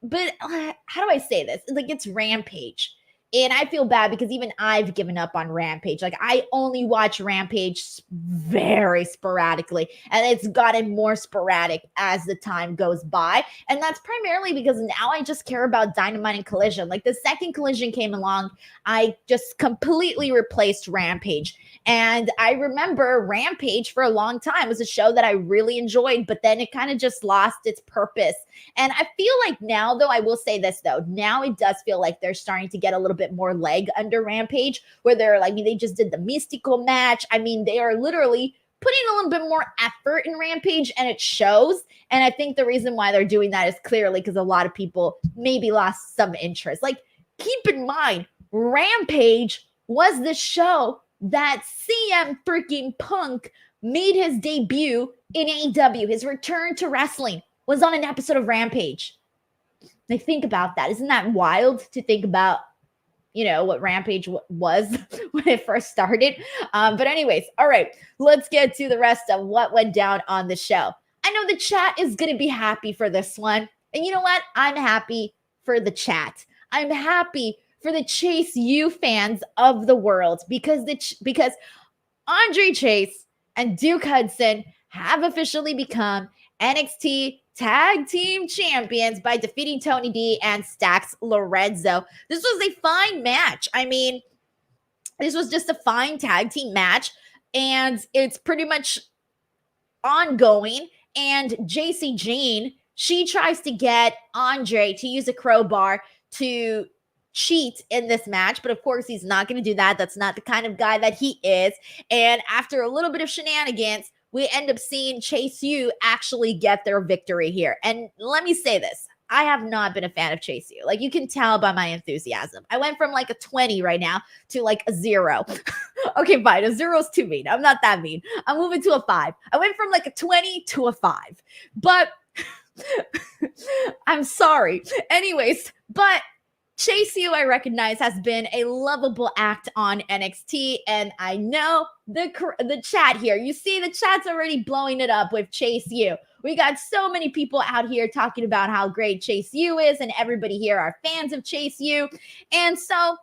But how do I say this? Like, it's Rampage. And I feel bad because even I've given up on Rampage. Like, I only watch Rampage very sporadically, and it's gotten more sporadic as the time goes by. And that's primarily because now I just care about Dynamite and Collision. Like, the second Collision came along, I just completely replaced Rampage. And I remember Rampage for a long time was a show that I really enjoyed, but then it kind of just lost its purpose. And I feel like now, though, I will say this, though, now it does feel like they're starting to get a little bit more leg under Rampage, where they're like, they just did the Mystical match. I mean, they are literally putting a little bit more effort in Rampage, and it shows. And I think the reason why they're doing that is clearly because a lot of people maybe lost some interest. Like, keep in mind, Rampage was the show that CM freaking Punk made his debut in AEW. His return to wrestling was on an episode of Rampage. Like, think about that. Isn't that wild to think about, what Rampage was when it first started? But anyways, all right, let's get to the rest of what went down on the show. I know the chat is going to be happy for this one. And you know what? I'm happy for the chat. I'm happy for the Chase U fans of the world because Andre Chase and Duke Hudson have officially become NXT Tag Team Champions by defeating Tony D and Stax Lorenzo. This was a fine match. I mean, this was just a fine tag team match, and it's pretty much ongoing. And JC Jane, she tries to get Andre to use a crowbar to cheat in this match, but of course he's not going to do that. That's not the kind of guy that he is. And after a little bit of shenanigans, we end up seeing Chase U actually get their victory here. And let me say this. I have not been a fan of Chase U. Like, you can tell by my enthusiasm. I went from like a 20 right now to like a 0. Okay, fine. A 0 is too mean. I'm not that mean. I'm moving to a 5. I went from like a 20 to a 5. But I'm sorry. Anyways, but Chase U, I recognize, has been a lovable act on NXT, and I know the chat here. You see, the chat's already blowing it up with Chase U. We got so many people out here talking about how great Chase U is, and everybody here are fans of Chase U. And so,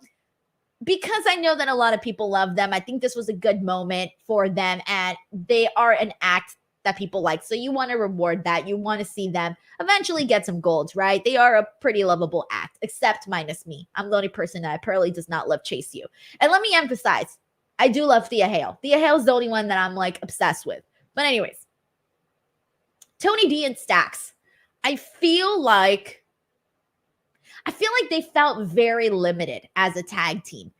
because I know that a lot of people love them, I think this was a good moment for them, and they are an act that people like. So you want to reward that. You want to see them eventually get some golds, right? They are a pretty lovable act, except minus me. I'm the only person that apparently does not love Chase U. And let me emphasize, I do love Thea Hale. Thea Hale's the only one that I'm like obsessed with. But anyways, Tony D and Stax. I feel like they felt very limited as a tag team.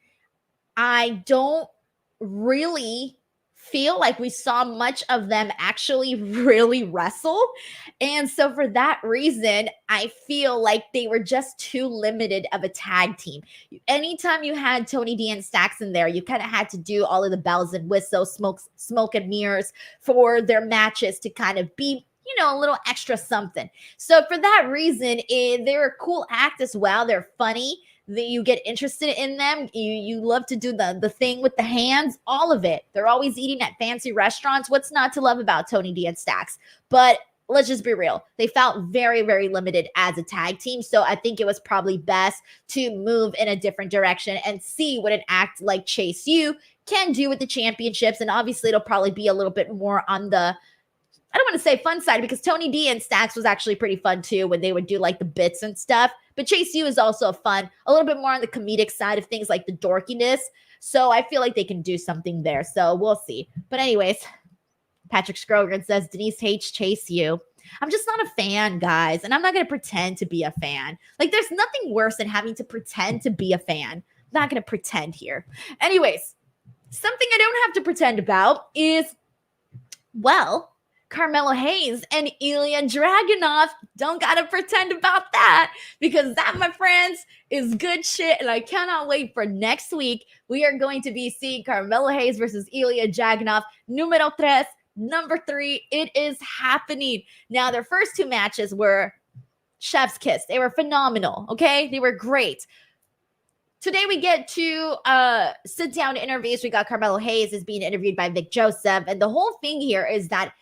I don't really feel like we saw much of them actually really wrestle. And so for that reason, I feel like they were just too limited of a tag team. Anytime you had Tony D and Stax in there, you kind of had to do all of the bells and whistles, smoke and mirrors for their matches to kind of be, a little extra something. So for that reason, they're a cool act as well. They're funny. You get interested in them. You love to do the thing with the hands, all of it. They're always eating at fancy restaurants. What's not to love about Tony D and Stax? But let's just be real. They felt very, very limited as a tag team. So I think it was probably best to move in a different direction and see what an act like Chase U can do with the championships. And obviously it'll probably be a little bit more on the, I don't want to say fun side, because Tony D and Stax was actually pretty fun too when they would do like the bits and stuff. But Chase U is also fun, a little bit more on the comedic side of things, like the dorkiness. So I feel like they can do something there. So we'll see. But anyways, Patrick Scrogan says Denise hates Chase U. I'm just not a fan, guys. And I'm not going to pretend to be a fan. Like, there's nothing worse than having to pretend to be a fan. I'm not going to pretend here. Anyways, something I don't have to pretend about is, well, Carmelo Hayes and Ilya Dragunov. Don't gotta pretend about that, because that, my friends, is good shit. And I cannot wait for next week. We are going to be seeing Carmelo Hayes versus Ilya Dragunov, numero tres, Number 3, it is happening. Now, their first 2 matches were chef's kiss. They were phenomenal, okay? They were great. Today we get to sit down interviews. We got Carmelo Hayes is being interviewed by Vic Joseph. And the whole thing here is that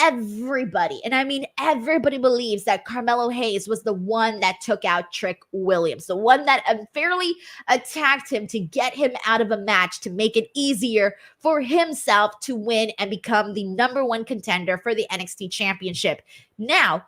everybody, and I mean everybody, believes that Carmelo Hayes was the one that took out Trick Williams, the one that unfairly attacked him to get him out of a match to make it easier for himself to win and become the number 1 contender for the NXT Championship. Now,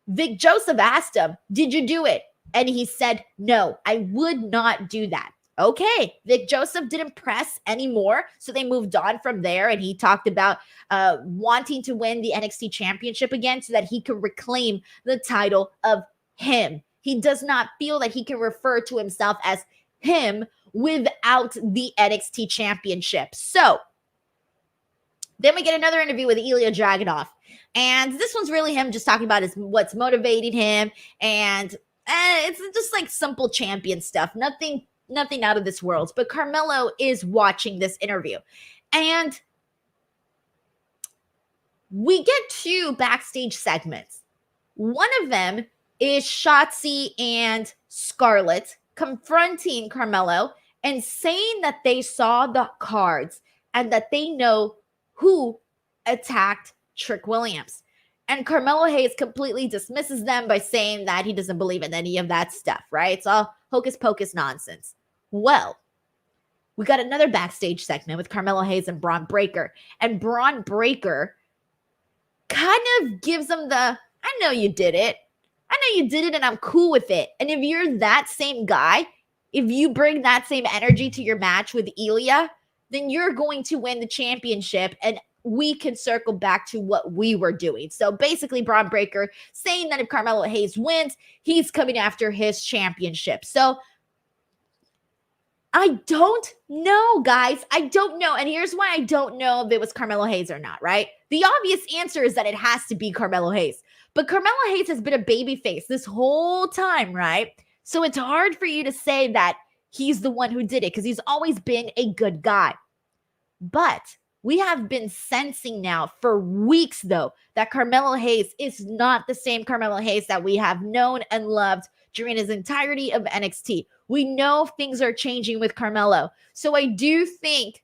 Vic Joseph asked him, did you do it? And he said, no, I would not do that. Okay, Vic Joseph didn't press anymore, so they moved on from there, and he talked about wanting to win the NXT Championship again so that he could reclaim the title of him. He does not feel that he can refer to himself as him without the NXT Championship. So then we get another interview with Ilya Dragunov, and this one's really him just talking about what's motivating him, and it's just like simple champion stuff, nothing out of this world. But Carmelo is watching this interview, and we get 2 backstage segments. One of them is Shotzi and Scarlett confronting Carmelo and saying that they saw the cards and that they know who attacked Trick Williams. And Carmelo Hayes completely dismisses them by saying that he doesn't believe in any of that stuff, right? It's all hocus pocus nonsense. Well, we got another backstage segment with Carmelo Hayes and Braun Breaker. And Braun Breaker kind of gives him the, I know you did it. I know you did it and I'm cool with it. And if you're that same guy, if you bring that same energy to your match with Ilya, then you're going to win the championship and we can circle back to what we were doing. So basically, Braun Breaker saying that if Carmelo Hayes wins, he's coming after his championship. So I don't know, guys. I don't know. And here's why I don't know if it was Carmelo Hayes or not, right? The obvious answer is that it has to be Carmelo Hayes. But Carmelo Hayes has been a babyface this whole time, right? So it's hard for you to say that he's the one who did it because he's always been a good guy. But we have been sensing now for weeks, though, that Carmelo Hayes is not the same Carmelo Hayes that we have known and loved during his entirety of NXT. We know things are changing with Carmelo. So I do think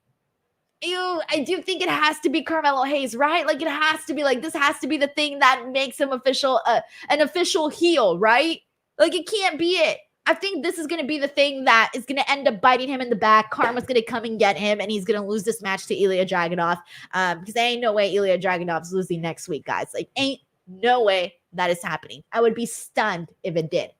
it has to be Carmelo Hayes, right? Like it has to be like, this has to be the thing that makes him an official heel, right? Like it can't be it. I think this is going to be the thing that is going to end up biting him in the back. Karma's going to come and get him, and he's going to lose this match to Ilya Dragunov because there ain't no way Ilya Dragunov's losing next week, guys. Like, ain't no way that is happening. I would be stunned if it did.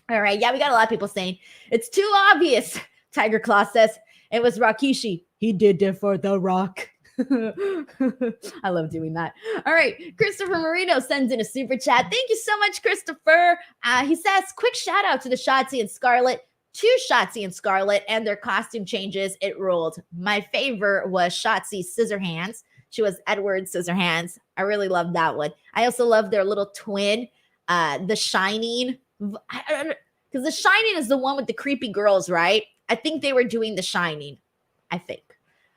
All right, yeah, we got a lot of people saying, it's too obvious. Tiger Claw says, it was Rakishi. He did it for The Rock. I love doing that. All right. Christopher Marino sends in a super chat. Thank you so much, Christopher. He says, quick shout out to the Shotzi and Scarlett. To Shotzi and Scarlett and their costume changes. It ruled. My favorite was Shotzi's scissor hands. She was Edward Scissorhands. I really loved that one. I also love their little twin, The Shining. Because The Shining is the one with the creepy girls, right? I think they were doing The Shining. I think.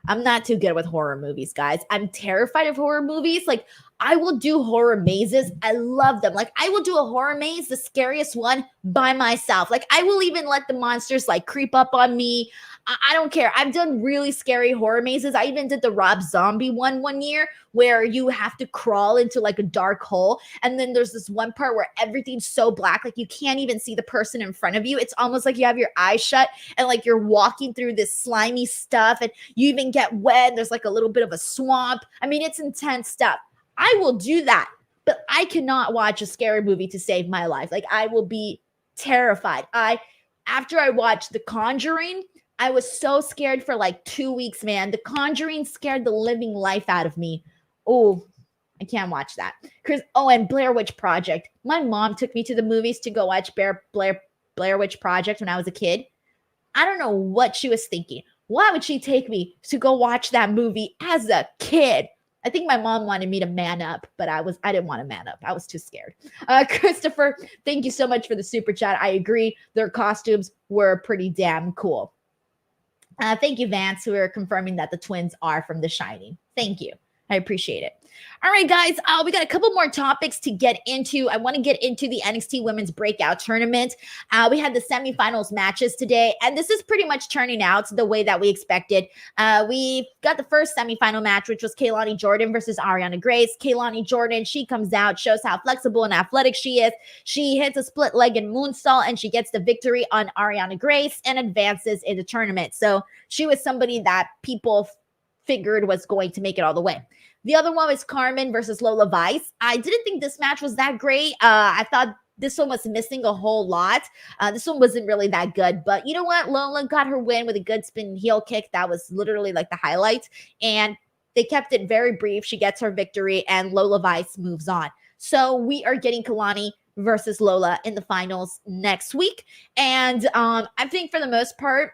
I'm not too good with horror movies, guys. I'm terrified of horror movies. Like, I will do horror mazes. I love them. Like, I will do a horror maze, the scariest one, by myself. Like, I will even let the monsters, like, creep up on me. I don't care. I've done really scary horror mazes. I even did the Rob Zombie one year where you have to crawl into, like, a dark hole. And then there's this one part where everything's so black, like, you can't even see the person in front of you. It's almost like you have your eyes shut and, like, you're walking through this slimy stuff and you even get wet. And there's, like, a little bit of a swamp. I mean, it's intense stuff. I will do that, but I cannot watch a scary movie to save my life. Like, I will be terrified. After I watched The Conjuring, I was so scared for like 2 weeks, man. The Conjuring scared the living life out of me. Oh, I can't watch that. And Blair Witch Project. My mom took me to the movies to go watch Blair Witch Project when I was a kid. I don't know what she was thinking. Why would she take me to go watch that movie as a kid? I think my mom wanted me to man up, but I didn't want to man up. I was too scared. Christopher, thank you so much for the super chat. I agree. Their costumes were pretty damn cool. Thank you, Vance, who are confirming that the twins are from The Shining. Thank you. I appreciate it. All right, guys, we got a couple more topics to get into. I want to get into the NXT Women's Breakout Tournament. We had the semifinals matches today, and this is pretty much turning out the way that we expected. We got the first semifinal match, which was Kaylani Jordan versus Ariana Grace. Kaylani Jordan, she comes out, shows how flexible and athletic she is. She hits a split-legged moonsault, and she gets the victory on Ariana Grace and advances in the tournament. So she was somebody that people figured was going to make it all the way. The other one was Carmen versus Lola Vice. I didn't think this match was that great. I thought this one was missing a whole lot. This one wasn't really that good. But you know what? Lola got her win with a good spin heel kick. That was literally like the highlight. And they kept it very brief. She gets her victory, and Lola Vice moves on. So we are getting Kalani versus Lola in the finals next week. And I think for the most part,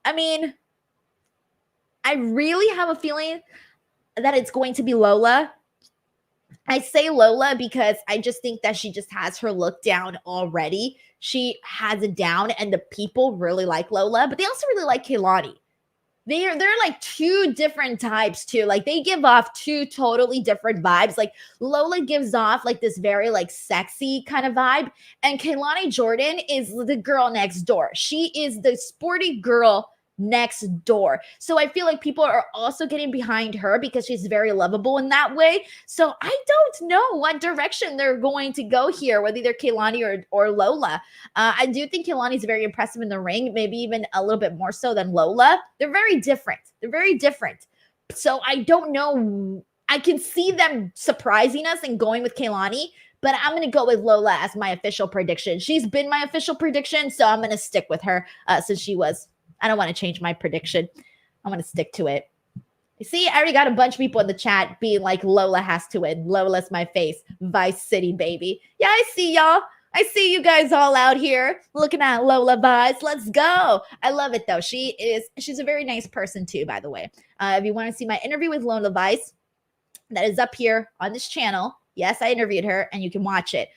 I mean, I really have a feeling that it's going to be Lola. I say Lola because I just think that she just has her look down already. She has it down, and the people really like Lola, but they also really like Kaylani. They're like two different types too. Like they give off two totally different vibes. Like Lola gives off like this very like sexy kind of vibe, and Kaylani Jordan is the girl next door. She is the sporty girl next door. So I feel like people are also getting behind her because she's very lovable in that way. So I don't know what direction they're going to go here, whether they're Kaylani or Lola. I do think Kaylani is very impressive in the ring, maybe even a little bit more so than Lola. They're very different. They're very different. So I don't know. I can see them surprising us and going with Kaylani, but I'm going to go with Lola as my official prediction. She's been my official prediction, so I'm going to stick with her since she was. I don't want to change my prediction. I'm going to stick to it. You see, I already got a bunch of people in the chat being like, Lola has to win. Lola's my face. Vice City, baby. Yeah, I see y'all. I see you guys all out here looking at Lola Vice. Let's go. I love it, though. She's a very nice person, too, by the way. If you want to see my interview with Lola Vice, that is up here on this channel. Yes, I interviewed her, and you can watch it.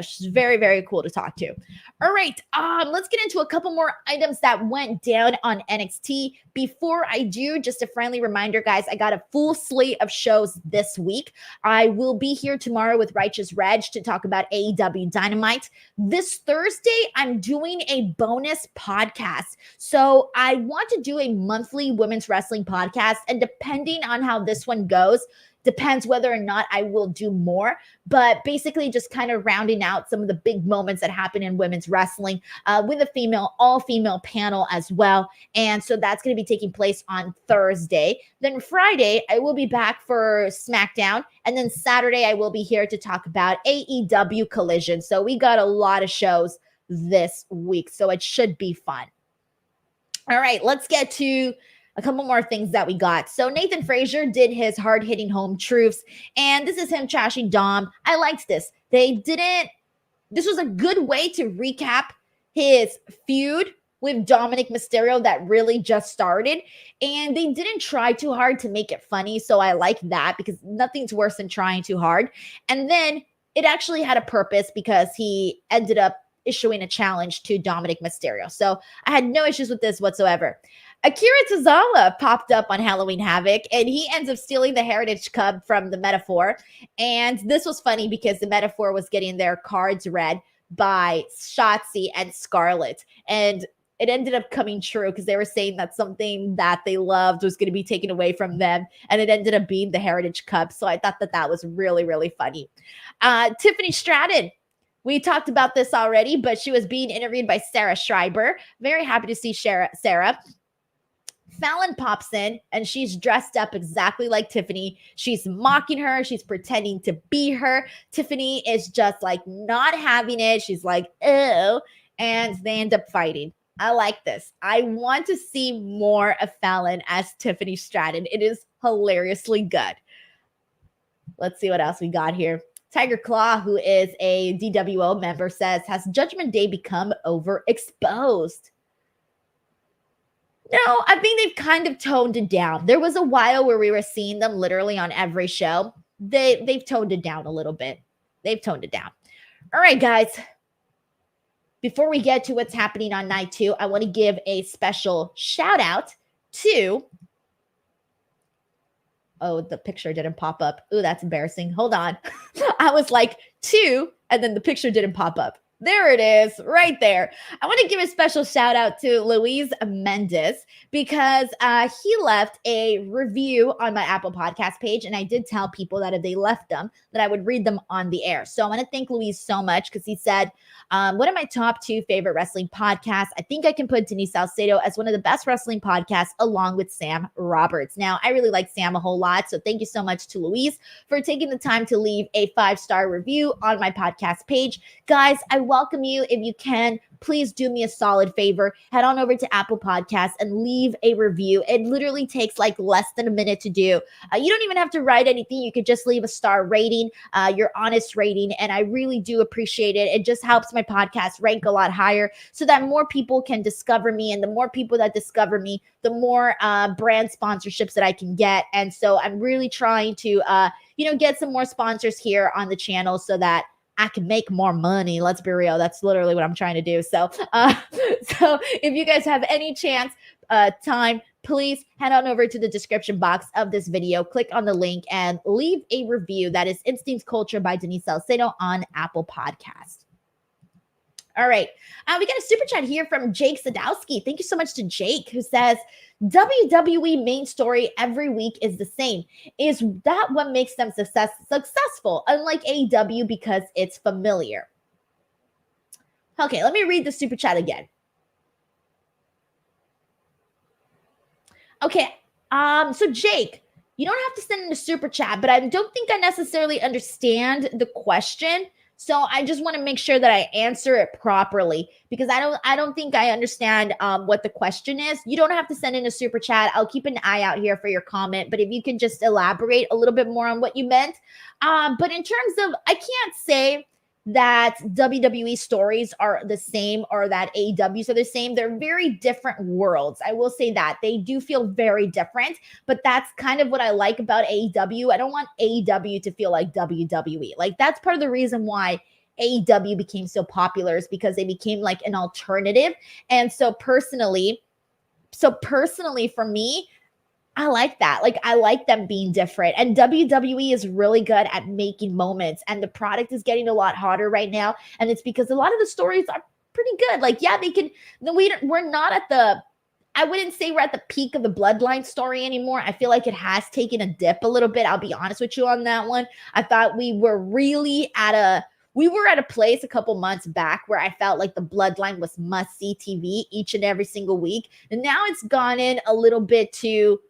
She's very, very cool to talk to. All right, let's get into a couple more items that went down on NXT. Before I do, just a friendly reminder, guys, I got a full slate of shows this week. I will be here tomorrow with Righteous Reg to talk about AEW Dynamite. This Thursday, I'm doing a bonus podcast. So I want to do a monthly women's wrestling podcast, and depending on how this one goes, depends whether or not I will do more, but basically just kind of rounding out some of the big moments that happen in women's wrestling with a all-female panel as well. And so that's going to be taking place on Thursday. Then Friday, I will be back for Smackdown. And then Saturday, I will be here to talk about AEW Collision. So we got a lot of shows this week, so it should be fun. All right, let's get to a couple more things that we got. So Nathan Frazier did his hard-hitting home truths, and this is him trashing Dom. I liked this. This was a good way to recap his feud with Dominic Mysterio that really just started, and they didn't try too hard to make it funny, so I like that because nothing's worse than trying too hard. And then it actually had a purpose because he ended up issuing a challenge to Dominic Mysterio. So I had no issues with this whatsoever. Akira Tozawa popped up on Halloween Havoc, and he ends up stealing the Heritage Cup from the Metaphor. And this was funny because the Metaphor was getting their cards read by Shotzi and Scarlett. And it ended up coming true because they were saying that something that they loved was going to be taken away from them. And it ended up being the Heritage Cup. So I thought that was really, really funny. Tiffany Stratton. We talked about this already, but she was being interviewed by Sarah Schreiber. Very happy to see Sarah. Fallon pops in, and she's dressed up exactly like Tiffany. She's mocking her. She's pretending to be her. Tiffany is just like not having it. She's like, ew. And they end up fighting. I like this. I want to see more of Fallon as Tiffany Stratton. It is hilariously good. Let's see what else we got here. Tiger Claw, who is a DWO member, says, has Judgment Day become overexposed? No, I think they've kind of toned it down. There was a while where we were seeing them literally on every show. They've toned it down a little bit. They've toned it down. All right, guys. Before we get to what's happening on night 2, I want to give a special shout out to Oh, the picture didn't pop up. Ooh, that's embarrassing. Hold on. I was like 2, and then the picture didn't pop up. There it is, right there. I want to give a special shout out to Luis Mendez because he left a review on my Apple Podcast page, and I did tell people that if they left them, that I would read them on the air. So I want to thank Luis so much because he said, one of my top 2 favorite wrestling podcasts. I think I can put Denise Salcedo as one of the best wrestling podcasts along with Sam Roberts. Now, I really like Sam a whole lot, so thank you so much to Luis for taking the time to leave a 5-star review on my podcast page. Guys, I welcome you. If you can, please do me a solid favor. Head on over to Apple Podcasts and leave a review. It literally takes like less than a minute to do. You don't even have to write anything. You could just leave a star rating, your honest rating, and I really do appreciate it. It just helps my podcast rank a lot higher so that more people can discover me, and the more people that discover me, the more brand sponsorships that I can get. And so I'm really trying to, get some more sponsors here on the channel so that I can make more money. Let's be real. That's literally what I'm trying to do. So if you guys have any chance, time, please head on over to the description box of this video, click on the link, and leave a review. That is Instinct Culture by Denise Salcedo on Apple Podcast. All right. We got a super chat here from Jake Sadowski. Thank you so much to Jake, who says, WWE main story every week is the same. Is that what makes them successful, unlike AEW, because it's familiar? Okay, let me read the super chat again. Okay, so Jake, you don't have to send in a super chat, but I don't think I necessarily understand the question. So I just want to make sure that I answer it properly because I don't think I understand what the question is. You don't have to send in a super chat. I'll keep an eye out here for your comment, but if you can just elaborate a little bit more on what you meant. But in terms of, I can't say that WWE stories are the same or that AEWs are the same. They're very different worlds. I will say that. They do feel very different, but that's kind of what I like about AEW. I don't want AEW to feel like WWE. Like, that's part of the reason why AEW became so popular, is because they became like an alternative. And so personally for me, I like that. Like, I like them being different. And WWE is really good at making moments. And the product is getting a lot hotter right now. And it's because a lot of the stories are pretty good. Like, yeah, we're not at the, I wouldn't say we're at the peak of the Bloodline story anymore. I feel like it has taken a dip a little bit. I'll be honest with you on that one. I thought we were at a place a couple months back where I felt like the Bloodline was must-see TV each and every single week. And now it's gone in a little bit too,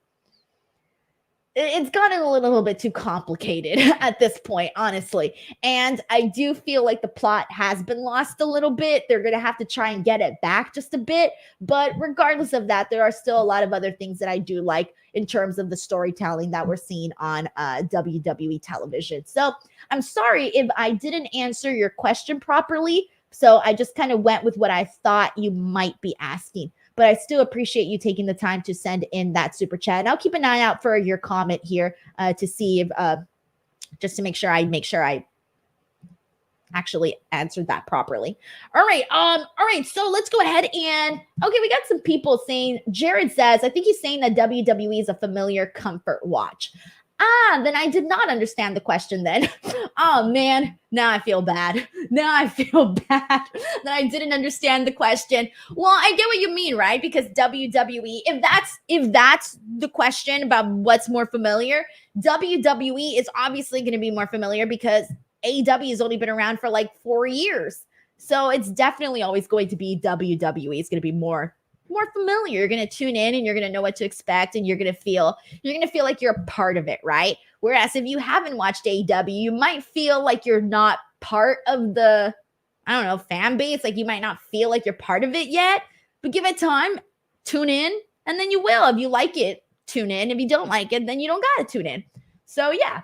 it's gotten a little bit too complicated at this point, honestly. And I do feel like the plot has been lost a little bit. They're going to have to try and get it back just a bit. But regardless of that, there are still a lot of other things that I do like in terms of the storytelling that we're seeing on WWE television. So I'm sorry if I didn't answer your question properly. So I just kind of went with what I thought you might be asking. But I still appreciate you taking the time to send in that super chat. And I'll keep an eye out for your comment here to see if, just to make sure I actually answered that properly. All right. So let's go ahead and, okay, we got some people saying, Jared says, I think he's saying that WWE is a familiar comfort watch. Then I did not understand the question then. Oh man, now I feel bad. That I didn't understand the question. Well, I get what you mean, right? Because WWE, if that's the question about what's more familiar, WWE is obviously going to be more familiar because AEW has only been around for like 4 years. So it's definitely always going to be WWE. It's going to be more familiar. You're going to tune in and you're going to know what to expect, and you're going to feel like you're a part of it, right? Whereas if you haven't watched AEW, you might feel like you're not part of the, I don't know, fan base. Like, you might not feel like you're part of it yet, but give it time, tune in, and then you will. If you like it, tune in. If you don't like it, then you don't got to tune in. So yeah.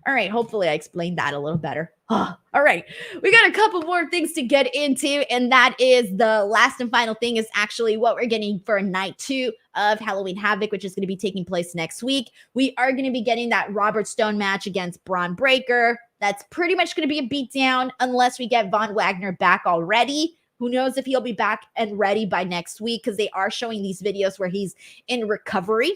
All right. Hopefully I explained that a little better. All right. We got a couple more things to get into, and that is the last and final thing is actually what we're getting for night 2 of Halloween Havoc, which is going to be taking place next week. We are going to be getting that Robert Stone match against Braun Breaker. That's pretty much going to be a beatdown unless we get Von Wagner back already. Who knows if he'll be back and ready by next week, because they are showing these videos where he's in recovery.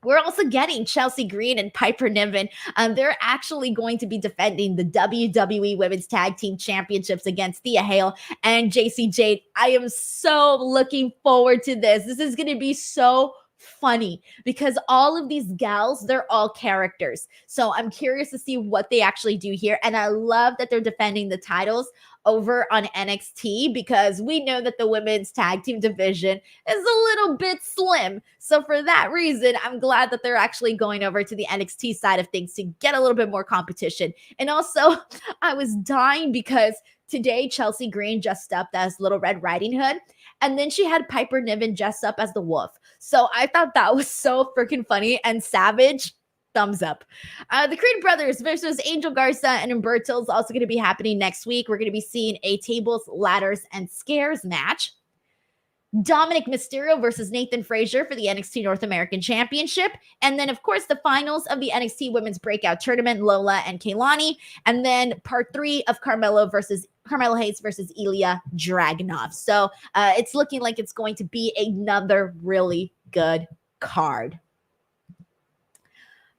we're also getting Chelsea Green and Piper Niven. They're actually going to be defending the WWE Women's Tag Team Championships against Thea Hale and JC Jade. I am so looking forward to this. This is going to be so funny because all of these gals, they're all characters. So I'm curious to see what they actually do here. And I love that they're defending the titles over on NXT because we know that the women's tag team division is a little bit slim. So for that reason, I'm glad that they're actually going over to the NXT side of things to get a little bit more competition. And also, I was dying because today Chelsea Green dressed up as Little Red Riding Hood, and then she had Piper Niven dressed up as the Wolf. So I thought that was so freaking funny and savage. Thumbs up. The Creed Brothers versus Angel Garza and Umberto is also going to be happening next week. We're going to be seeing a tables, ladders, and scares match. Dominic Mysterio versus Nathan Frazier for the NXT North American Championship. And then, of course, the finals of the NXT Women's Breakout Tournament, Lola and Kaylani. And then part 3 of Carmelo Hayes versus Ilya Dragunov. So it's looking like it's going to be another really good card.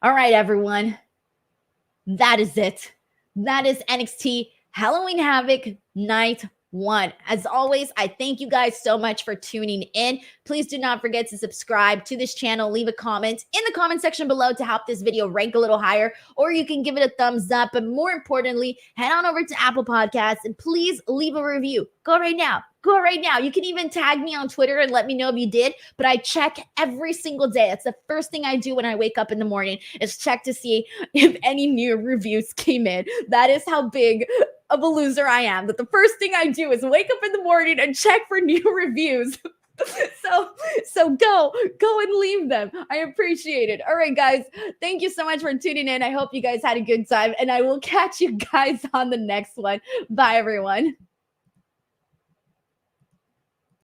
All right, everyone. That is it. That is NXT Halloween Havoc Night 1. As always, I thank you guys so much for tuning in. Please do not forget to subscribe to this channel. Leave a comment in the comment section below to help this video rank a little higher, or you can give it a thumbs up. But more importantly, head on over to Apple Podcasts and please leave a review. Go right now. Go right now. You can even tag me on Twitter and let me know if you did, but I check every single day. That's the first thing I do when I wake up in the morning is check to see if any new reviews came in. That is how big of a loser I am, that the first thing I do is wake up in the morning and check for new reviews. So go and leave them. I appreciate it. All right, guys. Thank you so much for tuning in. I hope you guys had a good time, and I will catch you guys on the next one. Bye, everyone.